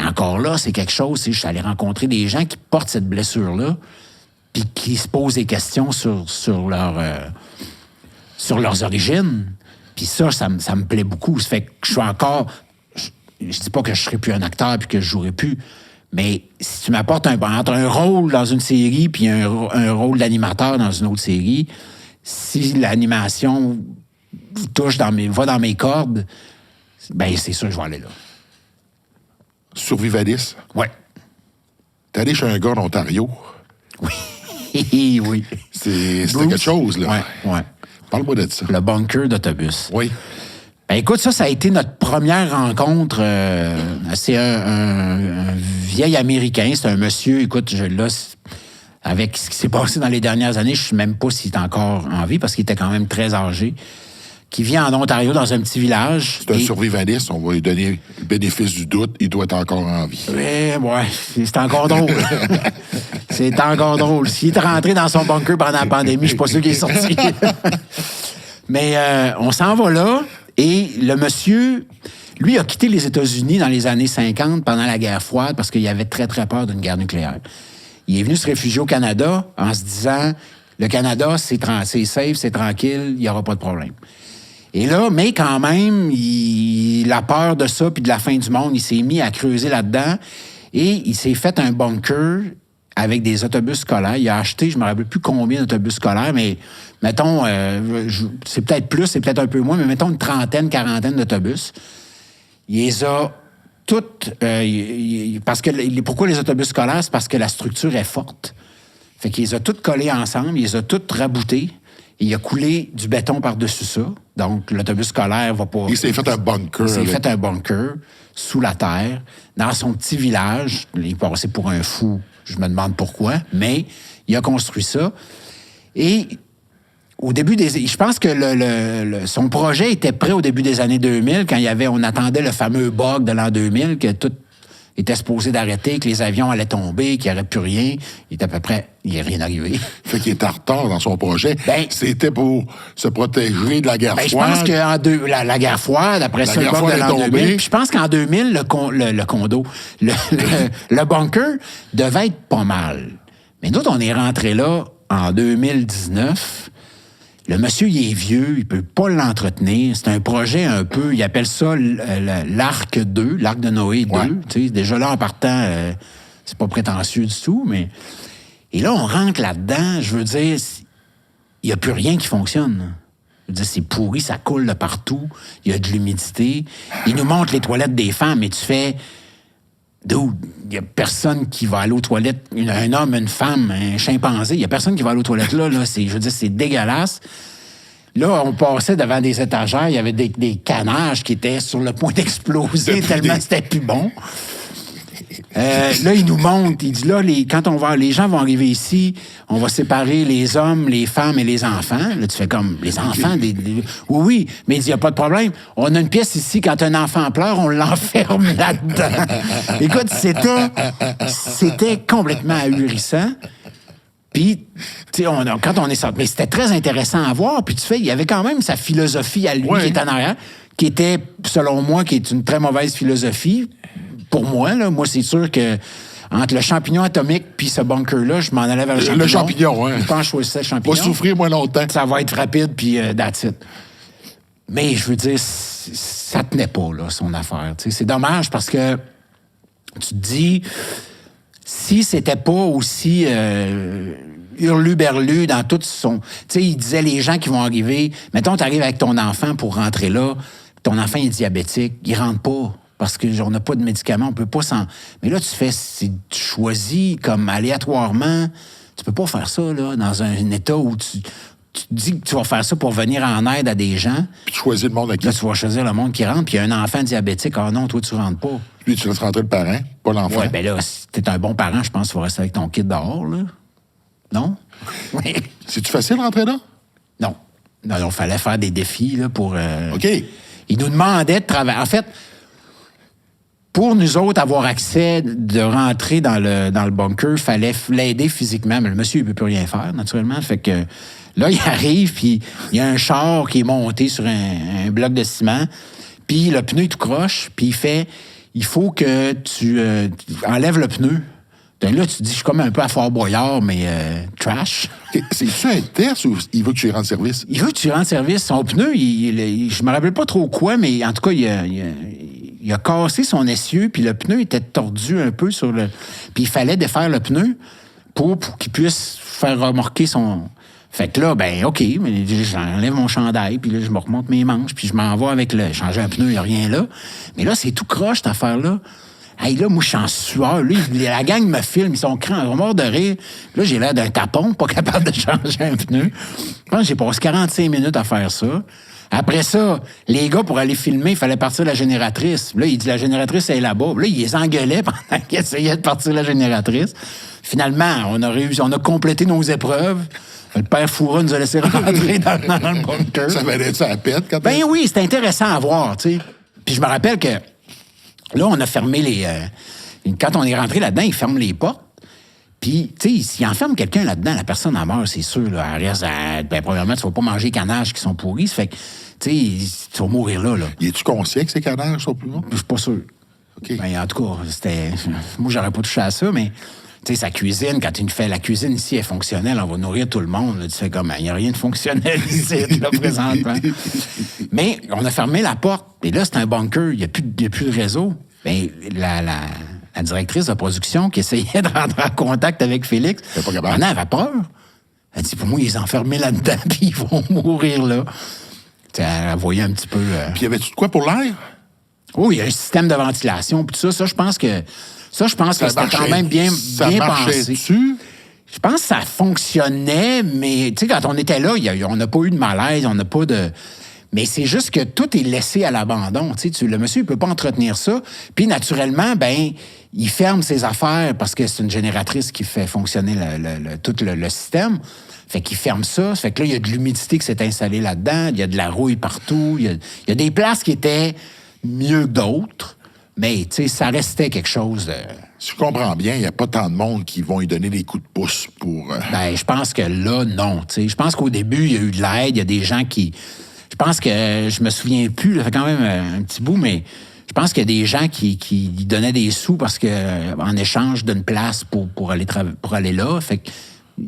Encore là, c'est quelque chose, je suis allé rencontrer des gens qui portent cette blessure-là, puis qui se posent des questions sur leurs origines. Puis ça me plaît beaucoup. Ça fait que je suis encore... Je dis pas que je serai plus un acteur puis que je jouerai plus, mais si tu m'apportes entre un rôle dans une série puis un rôle d'animateur dans une autre série, si l'animation va dans mes cordes, c'est sûr que je vais aller là. Survivaliste? Ouais. T'es allé chez un gars en Ontario? Oui. Oui. C'était quelque chose, là. Ouais. Parle-moi de ça. Le bunker d'autobus. Oui. Écoute, ça a été notre première rencontre. C'est un vieil Américain. C'est un monsieur, écoute, avec ce qui s'est passé dans les dernières années, je ne sais même pas s'il est encore en vie, parce qu'il était quand même très âgé, qui vit en Ontario, dans un petit village. C'est un survivaliste, on va lui donner le bénéfice du doute, il doit être encore en vie. C'est encore drôle. C'est encore drôle. S'il est rentré dans son bunker pendant la pandémie, je suis pas sûr qu'il est sorti. Mais on s'en va là, et le monsieur, lui, a quitté les États-Unis dans les années 50, pendant la guerre froide, parce qu'il avait très, très peur d'une guerre nucléaire. Il est venu se réfugier au Canada en se disant, le Canada, c'est safe, c'est tranquille, il n'y aura pas de problème. Et là, mais quand même, il a peur de ça, puis de la fin du monde, il s'est mis à creuser là-dedans, et il s'est fait un bunker avec des autobus scolaires. Il a acheté, je ne me rappelle plus combien d'autobus scolaires, mais mettons, c'est peut-être plus, c'est peut-être un peu moins, mais mettons une trentaine, quarantaine d'autobus. Il les a toutes... parce que pourquoi les autobus scolaires? C'est parce que la structure est forte. Fait qu'il les a toutes collées ensemble, il les a toutes rabouttées. Il a coulé du béton par-dessus ça. Donc, l'autobus scolaire va pas... Il s'est fait un bunker. Il s'est fait un bunker sous la terre, dans son petit village. Il est passé pour un fou. Je me demande pourquoi, mais il a construit ça. Et au début je pense que son projet était prêt au début des années 2000, quand on attendait le fameux bug de l'an 2000, que tout était supposé d'arrêter, que les avions allaient tomber, qu'il n'y aurait plus rien. Il n'est rien arrivé. Fait qu'il était en retard dans son projet. C'était pour se protéger de la guerre froide. Je pense que la guerre froide, après ça, le bug de l'an 2000. Puis je pense qu'en 2000, le bunker devait être pas mal. Mais nous, on est rentrés là en 2019. Le monsieur, il est vieux, il peut pas l'entretenir. C'est un projet un peu, il appelle ça l'Arc 2, l'Arc de Noé 2. Ouais. Tu sais, déjà là, en partant, c'est pas prétentieux du tout, mais... Et là, on rentre là-dedans, je veux dire, il n'y a plus rien qui fonctionne. Je veux dire, c'est pourri, ça coule de partout, il y a de l'humidité. Il nous montre les toilettes des femmes, et tu fais... Dude, il n'y a personne qui va aller aux toilettes, un homme, une femme, un chimpanzé, il n'y a personne qui va aller aux toilettes là. Je veux dire, c'est dégueulasse. Là, on passait devant des étagères, il y avait des canages qui étaient sur le point d'exploser tellement c'était plus bon. Là, il nous montre, il dit là, les gens vont arriver ici, on va séparer les hommes, les femmes et les enfants. Là, tu fais comme, les enfants, oui, mais il dit, il n'y a pas de problème. On a une pièce ici, quand un enfant pleure, on l'enferme là-dedans. Écoute, c'était complètement ahurissant. Puis, tu sais, quand on est sorti, mais c'était très intéressant à voir. Puis, tu fais, il y avait quand même sa philosophie à lui qui est en arrière, qui était, selon moi, qui est une très mauvaise philosophie. Pour moi, là, c'est sûr que entre le champignon atomique puis ce bunker-là, je m'en allais vers le champignon. Le champignon, hein. Je pense que je choisissais le champignon. Va souffrir moins longtemps. Ça va être rapide, puis that's it. Mais je veux dire, ça tenait pas, là, son affaire. T'sais, c'est dommage parce que tu te dis, si c'était pas aussi hurluberlu dans tout son... Tu sais, il disait, les gens qui vont arriver... Mettons, tu arrives avec ton enfant pour rentrer là, ton enfant est diabétique, il rentre pas parce qu'on n'a pas de médicaments, on peut pas s'en... Mais là, tu choisis comme aléatoirement. Tu peux pas faire ça, là, dans un état où tu te dis que tu vas faire ça pour venir en aide à des gens. Puis tu choisis le monde à qui? Là, tu vas choisir le monde qui rentre, puis il y a un enfant diabétique. Ah non, toi, tu rentres pas. Lui, tu laisses rentrer le parent, pas l'enfant. Oui, bien là, si t'es un bon parent, je pense que tu vas rester avec ton kid dehors, là. Non? Oui. C'est-tu facile de rentrer là? Non. Non, il fallait faire des défis, là, pour... OK. Il nous demandait de travailler. En fait, pour nous autres, avoir accès, de rentrer dans le bunker, il fallait l'aider physiquement. Mais le monsieur, il ne peut plus rien faire, naturellement. Fait que là, il arrive, puis il y a un char qui est monté sur un bloc de ciment, puis le pneu est tout croche, puis il faut que tu enlèves le pneu. Donc là, tu te dis, je suis comme un peu à Fort Boyard, mais trash. C'est-tu un test ou il veut que tu lui rendes service? Il veut que tu lui rendes service. Son pneu, je me rappelle pas trop quoi, mais en tout cas, il a cassé son essieu, puis le pneu était tordu un peu sur le... Puis il fallait défaire le pneu pour qu'il puisse faire remorquer son... Fait que là, ben OK, mais j'enlève mon chandail, puis là, je me remonte mes manches, puis je m'en vais avec le... Changer un pneu, il n'y a rien là. Mais là, c'est tout croche, cette affaire-là. Hey, là, moi, je suis en sueur. Là, la gang me filme, ils sont morts de rire. Là, j'ai l'air d'un tapon, pas capable de changer un pneu. Je pense que j'ai passé 45 minutes à faire ça. Après ça, les gars, pour aller filmer, il fallait partir la génératrice. Là, il dit, la génératrice est là-bas. Là, ils les engueulaient pendant qu'ils essayaient de partir la génératrice. Finalement, on a complété nos épreuves. Le père Foura nous a laissé rentrer dans le bunker. Ça valait ça à pète quand même? Ben oui, c'était intéressant à voir, tu sais. Puis je me rappelle que là, on a fermé les... quand on est rentré là-dedans, ils ferment les portes. Puis, tu sais, s'ils enferment quelqu'un là-dedans, la personne en meurt, c'est sûr. Là, elle reste premièrement, tu vas pas manger les canages qui sont pourris. Ça fait que, tu sais, tu vas mourir là. Es-tu conscient que ces canages sont plus bons? Je suis pas sûr. OK. Ben, en tout cas, c'était... Moi, j'aurais pas touché à ça, mais... Tu sais, sa cuisine, quand tu nous fais la cuisine ici est fonctionnelle, on va nourrir tout le monde. Là, tu fais comme, il n'y a rien de fonctionnel ici, là, présentement. Mais on a fermé la porte. Et là, c'est un bunker. Il n'y a plus de réseau. Bien, la directrice de production qui essayait de rentrer en contact avec Félix, elle avait peur. Elle dit, pour moi, ils sont enfermés là-dedans, puis ils vont mourir là. Tu sais, elle voyait un petit peu... Puis y avait-tu de quoi pour l'air? Oh, il y a un système de ventilation, puis tout ça. Ça, je pense que c'était quand même bien pensé. Je pense que ça fonctionnait, mais tu sais, quand on était là, on n'a pas eu de malaise, on n'a pas de... Mais c'est juste que tout est laissé à l'abandon. Le monsieur, il ne peut pas entretenir ça. Puis, naturellement, ben, il ferme ses affaires parce que c'est une génératrice qui fait fonctionner tout le système. Fait qu'il ferme ça. Fait que là, il y a de l'humidité qui s'est installée là-dedans. Il y a de la rouille partout. Il y a des places qui étaient mieux que d'autres. Mais, tu sais, ça restait quelque chose de... Si je comprends bien, il n'y a pas tant de monde qui vont lui donner des coups de pouce pour... Ben, je pense que là, non. Tu sais, je pense qu'au début, il y a eu de l'aide. Il y a des gens qui... Je pense que... Je me souviens plus, ça fait quand même un petit bout, mais je pense qu'il y a des gens qui donnaient des sous parce que en échange d'une place pour aller là. Fait que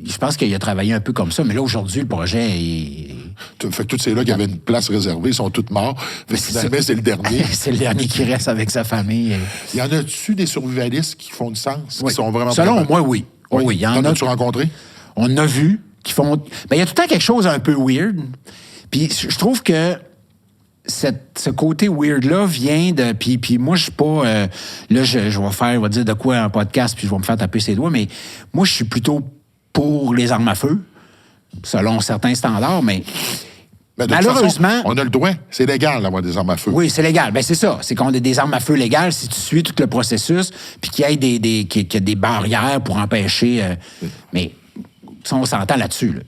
je pense qu'il a travaillé un peu comme ça. Mais là, aujourd'hui, le projet est... Fait que tous ces là qui avaient une place réservée sont tous morts. C'est le dernier. C'est le dernier qui reste avec sa famille. Y en a-tu des survivalistes qui font du sens? Oui. Qui sont vraiment... Selon moi, oui. Oui, il y en a. As-tu rencontré? On a vu qui font... Ben, il y a tout le temps quelque chose un peu weird. Puis je trouve que ce côté weird-là vient de... Puis moi, je suis pas... là, je vais dire de quoi en podcast, puis je vais me faire taper ses doigts, mais moi, je suis plutôt pour les armes à feu, selon certains standards, mais malheureusement... Façon, on a le droit. C'est légal d'avoir des armes à feu. Oui, c'est légal. Ben c'est ça. C'est qu'on a des armes à feu légales si tu suis tout le processus, puis qu'il y ait qu'il y a des barrières pour empêcher... Mais ça, on s'entend là-dessus, là.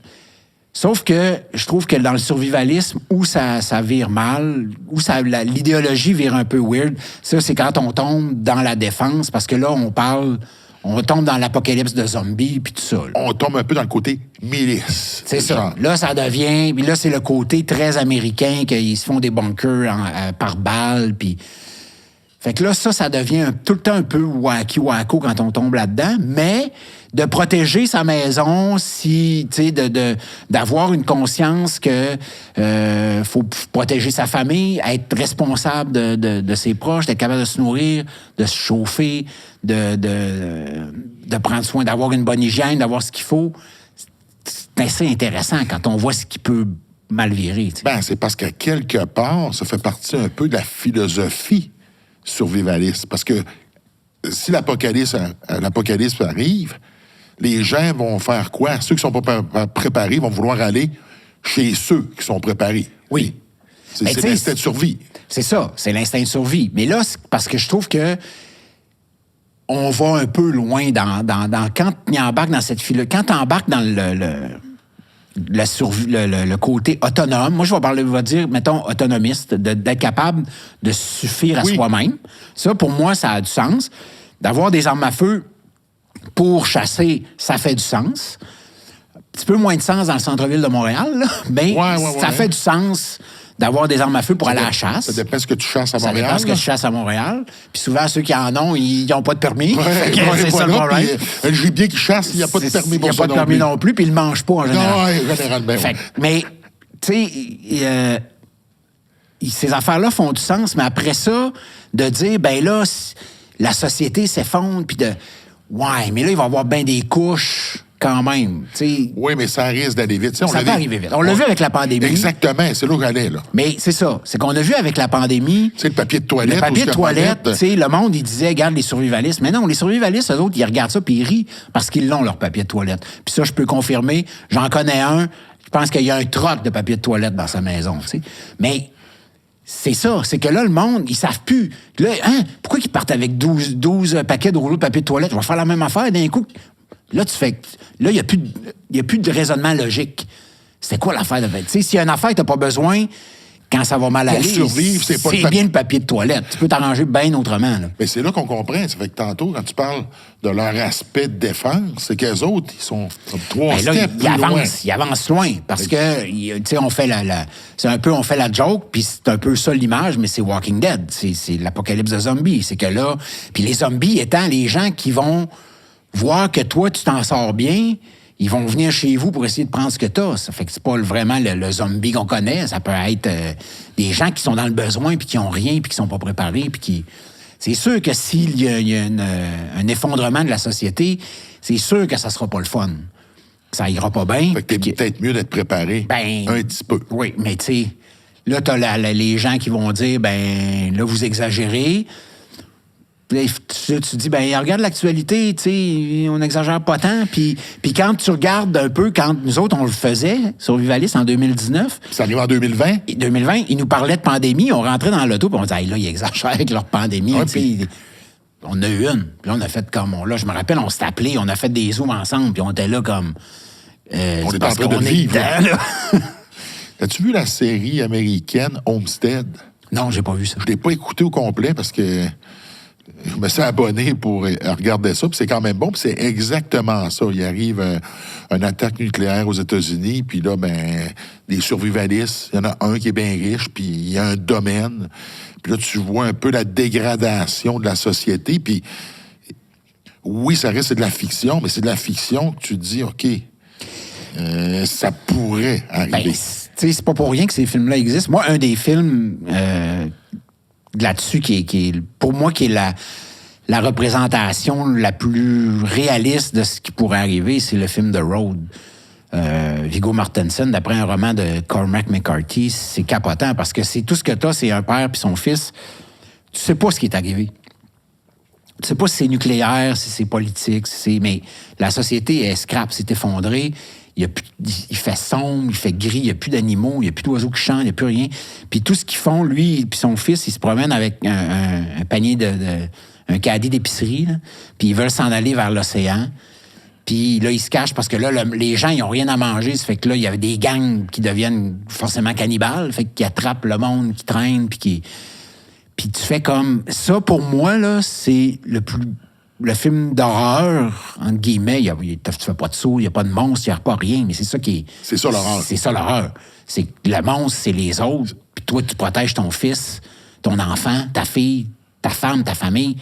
Sauf que je trouve que dans le survivalisme, où ça vire mal, où l'idéologie vire un peu weird, ça, c'est quand on tombe dans la défense, parce que là, on tombe dans l'apocalypse de zombies, puis tout ça. Là. On tombe un peu dans le côté milice. C'est ça. Genre. Là, ça devient... Puis là, c'est le côté très américain, qu'ils se font des bunkers par balles, puis... Fait que là, ça devient tout le temps un peu wacky-wacko quand on tombe là-dedans, mais de protéger sa maison, tu sais, d'avoir une conscience que faut protéger sa famille, être responsable de ses proches, d'être capable de se nourrir, de se chauffer, de prendre soin, d'avoir une bonne hygiène, d'avoir ce qu'il faut. assez intéressant quand on voit ce qui peut mal virer. Tu sais. Ben, c'est parce qu'à quelque part, ça fait partie un peu de la philosophie survivaliste. Parce que si l'apocalypse arrive, les gens vont faire quoi? Ceux qui sont pas préparés vont vouloir aller chez ceux qui sont préparés. Oui. C'est l'instinct de survie. C'est ça, c'est l'instinct de survie. Mais là, c'est parce que je trouve que on va un peu loin dans quand tu embarques dans cette file, quand tu embarques dans le côté autonome, moi je vais dire, mettons, autonomiste, d'être capable de suffire à soi-même. Ça, pour moi, ça a du sens. D'avoir des armes à feu pour chasser, ça fait du sens. Un petit peu moins de sens dans le centre-ville de Montréal, là, mais ça fait du sens d'avoir des armes à feu pour aller à la chasse. Ça dépend ce que tu chasses à Montréal. Ça dépend ce que tu chasses à Montréal. Puis souvent, ceux qui en ont, ils n'ont pas de permis. C'est ça le problème. Un gibier qui chasse, il n'y a pas de permis pour ça. Il n'y a pas de permis non plus, puis il ne le mange pas en général. Non, généralement. Mais, tu sais, ces affaires-là font du sens, mais après ça, de dire, ben là, la société s'effondre, puis de... Ouais, mais là, il va y avoir bien des couches... quand même. T'sais. Oui, mais ça risque d'aller vite. Ça peut arriver vite. On l'a vu avec la pandémie. Exactement, c'est là où j'allais, là. Mais c'est ça. C'est qu'on a vu avec la pandémie... Tu sais, le papier de toilette. Le papier de toilette, tu sais, le monde, il disait, regarde les survivalistes. Mais non, les survivalistes, eux autres, ils regardent ça puis ils rient parce qu'ils l'ont, leur papier de toilette. Puis ça, je peux confirmer. J'en connais un. Je pense qu'il y a un troc de papier de toilette dans sa maison, tu sais. Mais... c'est ça, c'est que là, le monde, ils savent plus. Là, pourquoi ils partent avec 12 paquets de rouleaux de papier de toilette? Je vais faire la même affaire d'un coup. Là, il n'y a plus de raisonnement logique. C'est quoi l'affaire de... Tu sais, s'il y a une affaire que tu n'as pas besoin, quand ça va mal aller, survivre, c'est bien le papier de toilette. Tu peux t'arranger bien autrement. Là. Mais c'est là qu'on comprend. Ça fait que tantôt, quand tu parles de leur aspect de défense, c'est qu'eux autres, ils sont comme 3 steps plus loin. Ils avancent loin. Parce que, tu sais, on fait on fait la joke, puis c'est un peu ça l'image, mais c'est Walking Dead. C'est l'apocalypse de zombies. C'est que là... Puis les zombies étant les gens qui vont voir que toi, tu t'en sors bien... Ils vont venir chez vous pour essayer de prendre ce que t'as. Ça fait que c'est pas vraiment le zombie qu'on connaît. Ça peut être des gens qui sont dans le besoin puis qui ont rien puis qui sont pas préparés puis qui... C'est sûr que s'il y a un effondrement de la société, c'est sûr que ça sera pas le fun. Ça ira pas bien. Fait que t'es peut-être mieux d'être préparé un petit peu. Oui, mais tu sais, là, t'as les gens qui vont dire, ben là, vous exagérez. Tu dis, ben regarde l'actualité, tu sais, on n'exagère pas tant. Puis quand tu regardes un peu, quand nous autres, on le faisait, Survivaliste, en 2019... Ça arrive en 2020? 2020, ils nous parlaient de pandémie, on rentrait dans l'auto, puis on disait, hey, là, ils exagèrent avec leur pandémie. Puis... On a eu une, puis là, on a fait comme... Là, je me rappelle, on s'est appelés, on a fait des zooms ensemble, puis on était là comme... on est en train de vivre. As-tu vu la série américaine Homestead? Non, j'ai pas vu ça. Je l'ai pas écouté au complet parce que... Je me suis abonné pour regarder ça, puis c'est quand même bon, puis c'est exactement ça. Il arrive une attaque nucléaire aux États-Unis, puis là, ben, des survivalistes, il y en a un qui est bien riche, puis il y a un domaine, puis là, tu vois un peu la dégradation de la société, puis oui, ça reste de la fiction, mais c'est de la fiction que tu te dis, OK, ça pourrait arriver. Ben, tu sais, c'est pas pour rien que ces films-là existent. Moi, un des films... là-dessus, qui est pour moi, qui est la représentation la plus réaliste de ce qui pourrait arriver, c'est le film The Road. Viggo Mortensen, d'après un roman de Cormac McCarthy, c'est capotant parce que c'est tout ce que t'as, c'est un père puis son fils. Tu sais pas ce qui est arrivé. Tu sais pas si c'est nucléaire, si c'est politique, mais la société est scrap, s'est effondrée. Il fait sombre, il fait gris, il n'y a plus d'animaux, il n'y a plus d'oiseaux qui chantent, il n'y a plus rien. Puis tout ce qu'ils font, lui et son fils, ils se promènent avec un panier un caddie d'épicerie, là, puis ils veulent s'en aller vers l'océan. Puis là, ils se cachent parce que là, les gens, ils n'ont rien à manger. Ça fait que là, il y avait des gangs qui deviennent forcément cannibales, fait qu'ils attrapent le monde qui traîne, puis tu fais comme... Ça, pour moi, là, c'est le film d'horreur, entre guillemets, tu fais pas de saut, il n'y a pas de monstre, il n'y a pas rien, mais c'est ça qui est... C'est ça l'horreur. C'est ça l'horreur. C'est que le monstre, c'est les autres, puis toi, tu protèges ton fils, ton enfant, ta fille, ta femme, ta famille,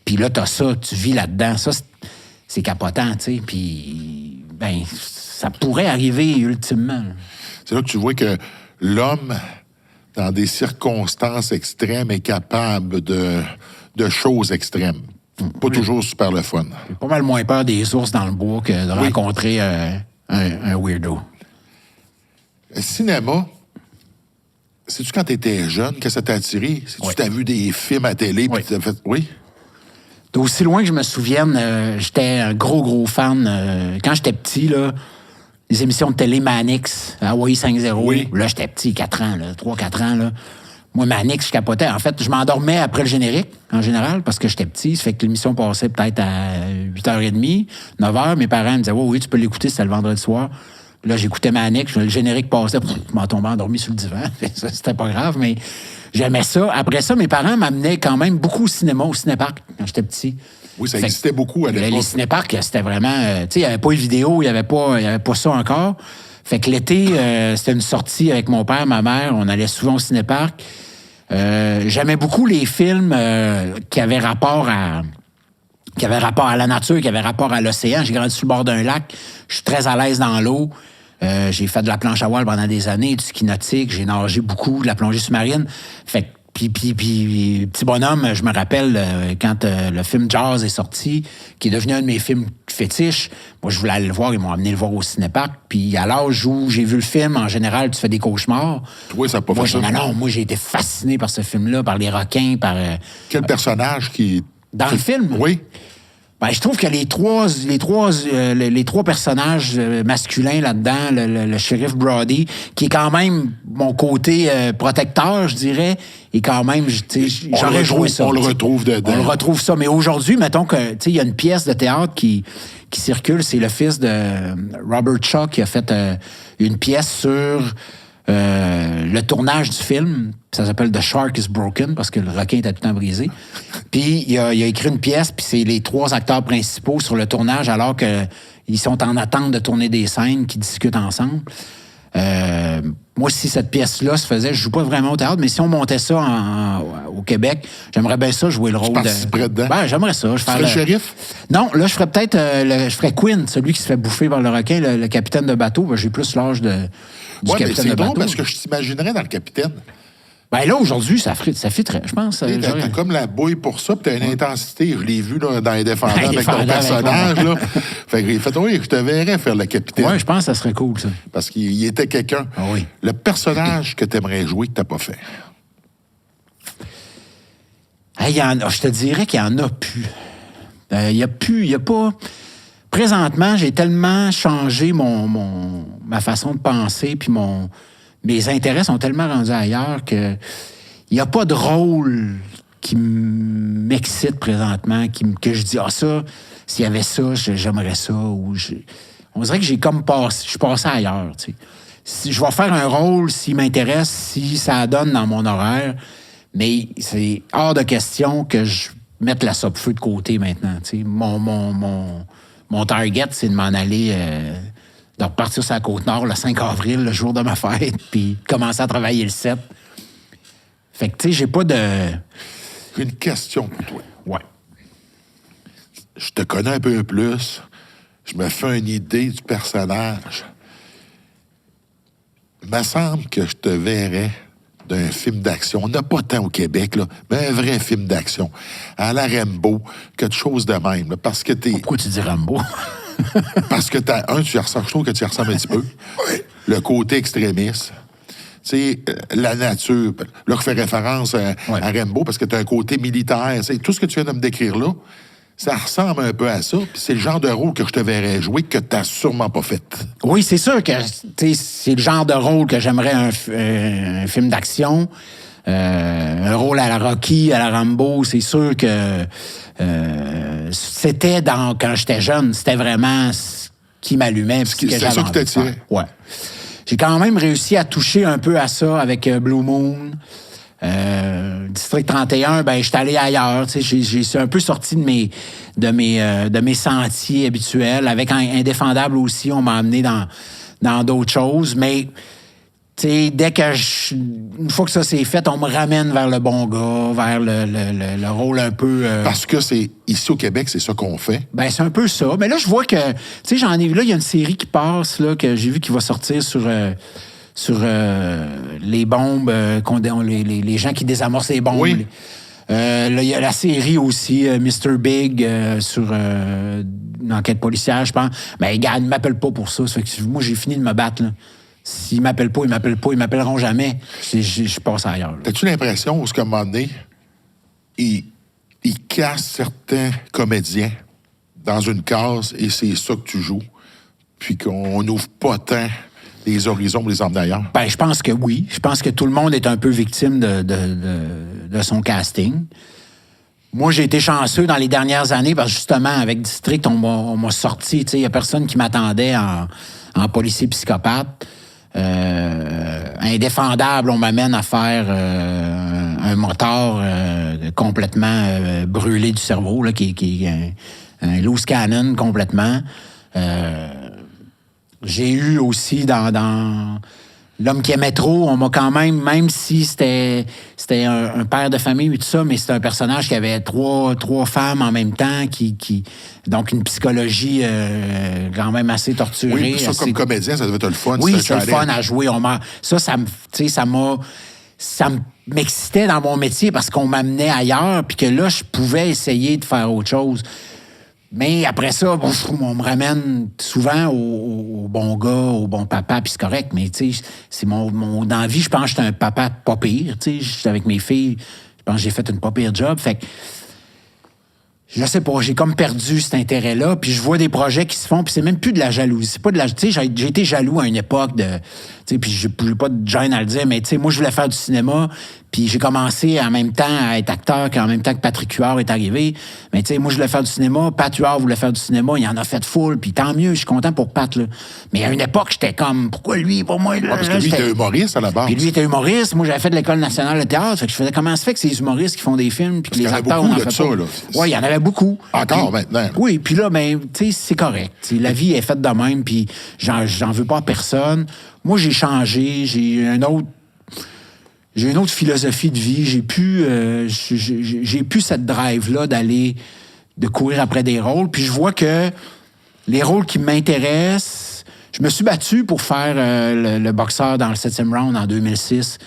puis là, t'as ça, tu vis là-dedans. Ça, c'est capotant, tu sais, puis, ben, ça pourrait arriver ultimement. C'est là que tu vois que l'homme, dans des circonstances extrêmes, est capable de choses extrêmes. Pas toujours super le fun. J'ai pas mal moins peur des ours dans le bois que de rencontrer un un weirdo. Le cinéma, sais-tu quand tu étais jeune que ça t'a attiré? Si tu as vu des films à télé, puis tu t'as fait... Oui? Aussi loin que je me souvienne, j'étais un gros fan. Quand j'étais petit, là, les émissions de télé Manix, Hawaii 5-0, oui. Là, j'étais petit, 4 ans, 3-4 ans. Là. Moi, Manix, je capotais. En fait, je m'endormais après le générique, en général, parce que j'étais petit. Ça fait que l'émission passait peut-être à 8h30, 9h. Mes parents me disaient, oui, tu peux l'écouter, c'était le vendredi soir. Là, j'écoutais Manix, le générique passait, je m'en tombais endormi sur le divan. Ça, c'était pas grave, mais j'aimais ça. Après ça, mes parents m'amenaient quand même beaucoup au cinéma, au cinéparc, quand j'étais petit. Oui, ça existait beaucoup à l'époque. Les cinéparcs, c'était vraiment... tu sais, il n'y avait pas de vidéo, il n'y avait pas ça encore. Fait que l'été, c'était une sortie avec mon père, ma mère. On allait souvent au cinéparc. J'aimais beaucoup les films qui avaient rapport à la nature, qui avaient rapport à l'océan. J'ai grandi sur le bord d'un lac. Je suis très à l'aise dans l'eau. J'ai fait de la planche à voile pendant des années, du ski nautique. J'ai nagé beaucoup, de la plongée sous-marine. Fait que puis, petit bonhomme, je me rappelle quand le film Jaws est sorti, qui est devenu un de mes films fétiches. Moi, je voulais aller le voir. Ils m'ont amené le voir au cinéparc. Puis à l'âge où j'ai vu le film, en général, tu fais des cauchemars. Oui, ça n'a pas fait ça. Non, moi, j'ai été fasciné par ce film-là, par les requins, par... Quel personnage qui... Dans le film? Oui. Ben, je trouve que les trois personnages masculins là-dedans, le shérif Brody, qui est quand même mon côté protecteur, je dirais, et quand même, j'aurais joué ça. On le retrouve dedans. On le retrouve ça. Mais aujourd'hui, mettons que, il y a une pièce de théâtre qui circule, c'est le fils de Robert Shaw qui a fait une pièce sur le tournage du film. Ça s'appelle The Shark is Broken, parce que le requin était tout le temps brisé. Puis il a écrit une pièce, puis c'est les 3 acteurs principaux sur le tournage, alors qu'ils sont en attente de tourner des scènes, qui discutent ensemble. Moi, si cette pièce-là se faisait, je joue pas vraiment au théâtre, mais si on montait ça au Québec, j'aimerais bien ça, jouer le rôle de... dedans? Ben, j'aimerais ça. Tu ferais le shérif? Non, là, je ferais peut-être... je ferais Quinn, celui qui se fait bouffer par le requin, le capitaine de bateau. Ben, j'ai plus l'âge du capitaine de bateau. C'est drôle, parce que je t'imaginerais dans le capitaine. Ben là, aujourd'hui, ça fitterait, je pense. T'as comme la bouille pour ça, puis t'as une intensité. Je l'ai vu là, dans Les Défendants avec ton personnage. Là. Fait que j'ai fait, oui, je te verrais faire le capitaine. Oui, je pense que ça serait cool, ça. Parce qu'il était quelqu'un. Ah, oui. Le personnage que t'aimerais jouer, que t'as pas fait. Je te dirais qu'il y en a plus. Il y a pas... Présentement, j'ai tellement changé ma façon de penser, puis mes intérêts sont tellement rendus ailleurs que il n'y a pas de rôle qui m'excite présentement, que je dis, ça, s'il y avait ça, j'aimerais ça. On dirait que je suis passé ailleurs. Tu sais. Si je vais faire un rôle, s'il m'intéresse, si ça donne dans mon horaire, mais c'est hors de question que je mette la sope-feu de côté maintenant. Tu sais. Mon target, c'est de m'en aller... de repartir sur la Côte-Nord le 5 avril, le jour de ma fête, puis commencer à travailler le 7. Fait que, tu sais, j'ai pas de... J'ai une question pour toi. Ouais. Je te connais un peu plus. Je me fais une idée du personnage. Il me semble que je te verrais d'un film d'action. On n'a pas tant au Québec, là, mais un vrai film d'action. À la Rambo, quelque chose de même. Là, parce que t'es... Pourquoi tu dis Rambo? Parce que je trouve que tu y ressembles un petit peu. Le côté extrémiste. Tu sais, la nature. Là, je fais référence à Rambo parce que tu as un côté militaire. T'sais, tout ce que tu viens de me décrire là, ça ressemble un peu à ça. Puis c'est le genre de rôle que je te verrais jouer que tu n'as sûrement pas fait. Oui, c'est sûr que c'est le genre de rôle que j'aimerais un film d'action. Un rôle à la Rocky, à la Rambo, c'est sûr que c'était quand j'étais jeune, c'était vraiment ce qui m'allumait. C'est ça qui t'attirait? Ouais. J'ai quand même réussi à toucher un peu à ça avec Blue Moon. District 31, ben j'étais allé ailleurs. J'ai un peu sorti de mes sentiers habituels. Avec Indéfendable aussi, on m'a amené dans d'autres choses. Mais dès que une fois que ça c'est fait, on me ramène vers le bon gars, vers le rôle un peu... Parce que c'est ici au Québec, c'est ça qu'on fait. Ben c'est un peu ça. Mais là, je vois que... j'en ai vu... Là, il y a une série qui passe, là, que j'ai vu qui va sortir sur les bombes, les gens qui désamorcent les bombes. Oui. Là, il y a la série aussi, Mr. Big, sur une enquête policière, je pense. Mais gars, ils ne m'appellent pas pour ça. Ça fait que moi, j'ai fini de me battre. Là. S'ils ne m'appellent pas, ils m'appelleront jamais. Je passe ailleurs. Là. As-tu l'impression qu'à un moment donné, ils cassent certains comédiens dans une case et c'est ça que tu joues, puis qu'on n'ouvre pas tant les horizons pour les emmener ailleurs? Ben, je pense que oui. Je pense que tout le monde est un peu victime de son casting. Moi, j'ai été chanceux dans les dernières années parce que justement, avec District, on m'a sorti. Il n'y a personne qui m'attendait en policier psychopathe. Indéfendable, on m'amène à faire un motard complètement brûlé du cerveau, là, qui est un loose cannon complètement. J'ai eu aussi dans L'homme qui aimait trop, on m'a quand même si c'était un père de famille et tout ça, mais c'était un personnage qui avait trois femmes en même temps, donc une psychologie quand même assez torturée. Oui, ça, comme comédien, ça devait être le fun. Oui, c'est le fun à jouer. Ça m'excitait dans mon métier parce qu'on m'amenait ailleurs, puis que là, je pouvais essayer de faire autre chose. Mais après ça, bon, on me ramène souvent au bon gars, au bon papa, puis c'est correct. Mais tu sais, c'est mon dans la vie, je pense que j'étais un papa pas pire. Tu sais, j'étais avec mes filles, je pense que j'ai fait une pas pire job. Fait que je sais pas, j'ai comme perdu cet intérêt-là. Puis je vois des projets qui se font, puis c'est même plus de la jalousie. C'est pas de la, tu sais, j'ai été jaloux à une époque de, tu sais, puis j'ai pas de gêne à le dire, mais tu sais, moi je voulais faire du cinéma, puis j'ai commencé en même temps à être acteur, en même temps que Patrick Huard est arrivé. Mais tu sais, moi je voulais faire du cinéma, Pat Huard voulait faire du cinéma, il en a fait full, puis tant mieux, je suis content pour Pat là. Mais à une époque, j'étais comme, pourquoi lui, pas moi là, parce que lui était humoriste à la base. Puis lui était humoriste, moi j'avais fait de l'École nationale de théâtre, fait que je faisais comment ça fait que ces humoristes qui font des films, puis que les acteurs on en fait pas. Ouais, il y en avait beaucoup. Encore maintenant. Oui, puis là, ben, tu sais, c'est correct. T'sais, la vie est faite de même, puis j'en veux pas à personne. Moi, j'ai changé, j'ai une autre philosophie de vie. J'ai plus cette drive-là de courir après des rôles. Puis je vois que les rôles qui m'intéressent, je me suis battu pour faire le boxeur dans le 7e round en 2006.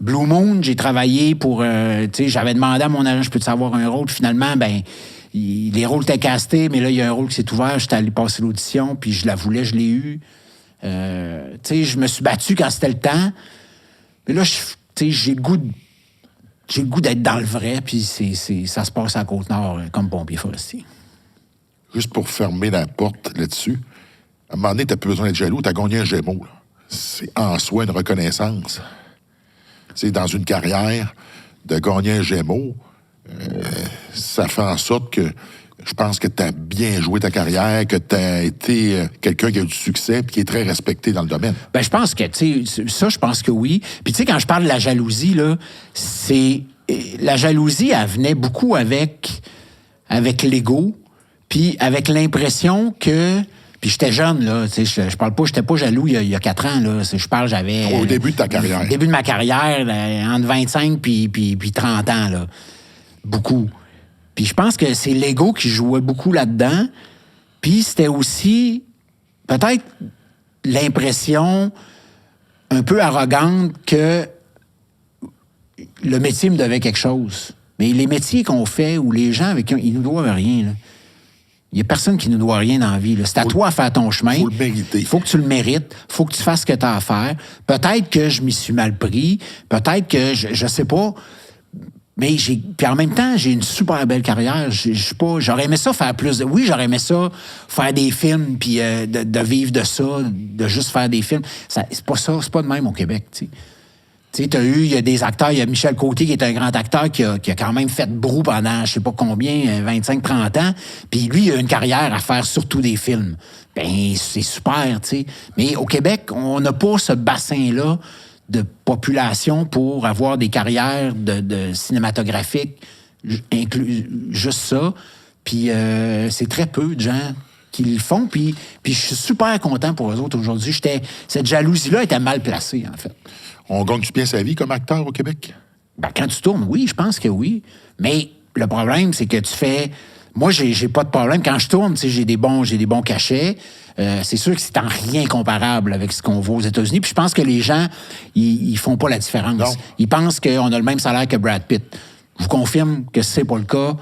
Blue Moon, j'ai travaillé pour, tu sais, j'avais demandé à mon agent, je peux-tu avoir un rôle? Puis finalement, ben, les rôles étaient castés, mais là, il y a un rôle qui s'est ouvert. J'étais allé passer l'audition, puis je la voulais, je l'ai eu. Tu sais, je me suis battu quand c'était le temps. Mais là, tu sais, j'ai le goût d'être dans le vrai, puis ça se passe à la Côte-Nord comme pompier forestier. Juste pour fermer la porte là-dessus, à un moment donné, t'as plus besoin d'être jaloux, t'as gagné un Gémeaux. Là. C'est en soi une reconnaissance. C'est dans une carrière, de gagner un Gémeaux, ça fait en sorte que je pense que tu as bien joué ta carrière, que tu as été quelqu'un qui a eu du succès et qui est très respecté dans le domaine. Ben, je pense que, tu sais, ça, je pense que oui. Puis, tu sais, quand je parle de la jalousie, là, la jalousie, elle venait beaucoup avec l'ego, puis avec l'impression que. Puis j'étais jeune, là, tu sais, je parle pas, j'étais pas jaloux il y a 4 ans, là. Je parle, j'avais. Au début de ta carrière. Au début de ma carrière, entre 25 puis 30 ans, là. Beaucoup. Puis je pense que c'est l'ego qui jouait beaucoup là-dedans. Puis c'était aussi peut-être l'impression un peu arrogante que le métier me devait quelque chose. Mais les métiers qu'on fait ou les gens avec qui ils nous doivent rien, là. Il n'y a personne qui ne doit rien dans la vie. Là. C'est à toi à faire ton chemin. Il faut le mériter. Il faut que tu le mérites. Il faut que tu fasses ce que tu as à faire. Peut-être que je m'y suis mal pris. Peut-être que, je sais pas. Mais puis en même temps, j'ai une super belle carrière. J'aurais aimé ça faire plus de... Oui, j'aurais aimé ça faire des films, puis de vivre de ça, de juste faire des films. C'est pas ça, c'est pas de même au Québec, tu sais. Tu sais, il y a des acteurs, il y a Michel Côté qui est un grand acteur qui a quand même fait brou pendant je sais pas combien, 25-30 ans, puis lui, il a une carrière à faire surtout des films. Ben, c'est super, tu sais. Mais au Québec, on n'a pas ce bassin-là de population pour avoir des carrières de cinématographiques, juste ça. Puis c'est très peu de gens qui le font, puis je suis super content pour eux autres aujourd'hui. Cette jalousie-là était mal placée, en fait. On gagne-tu bien sa vie comme acteur au Québec? Ben, quand tu tournes, oui, je pense que oui. Mais le problème, c'est que tu fais... Moi, j'ai pas de problème. Quand je tourne, j'ai des bons cachets. C'est sûr que c'est en rien comparable avec ce qu'on voit aux États-Unis. Puis je pense que les gens, ils font pas la différence. Non. Ils pensent qu'on a le même salaire que Brad Pitt. Je vous confirme que c'est pas le cas.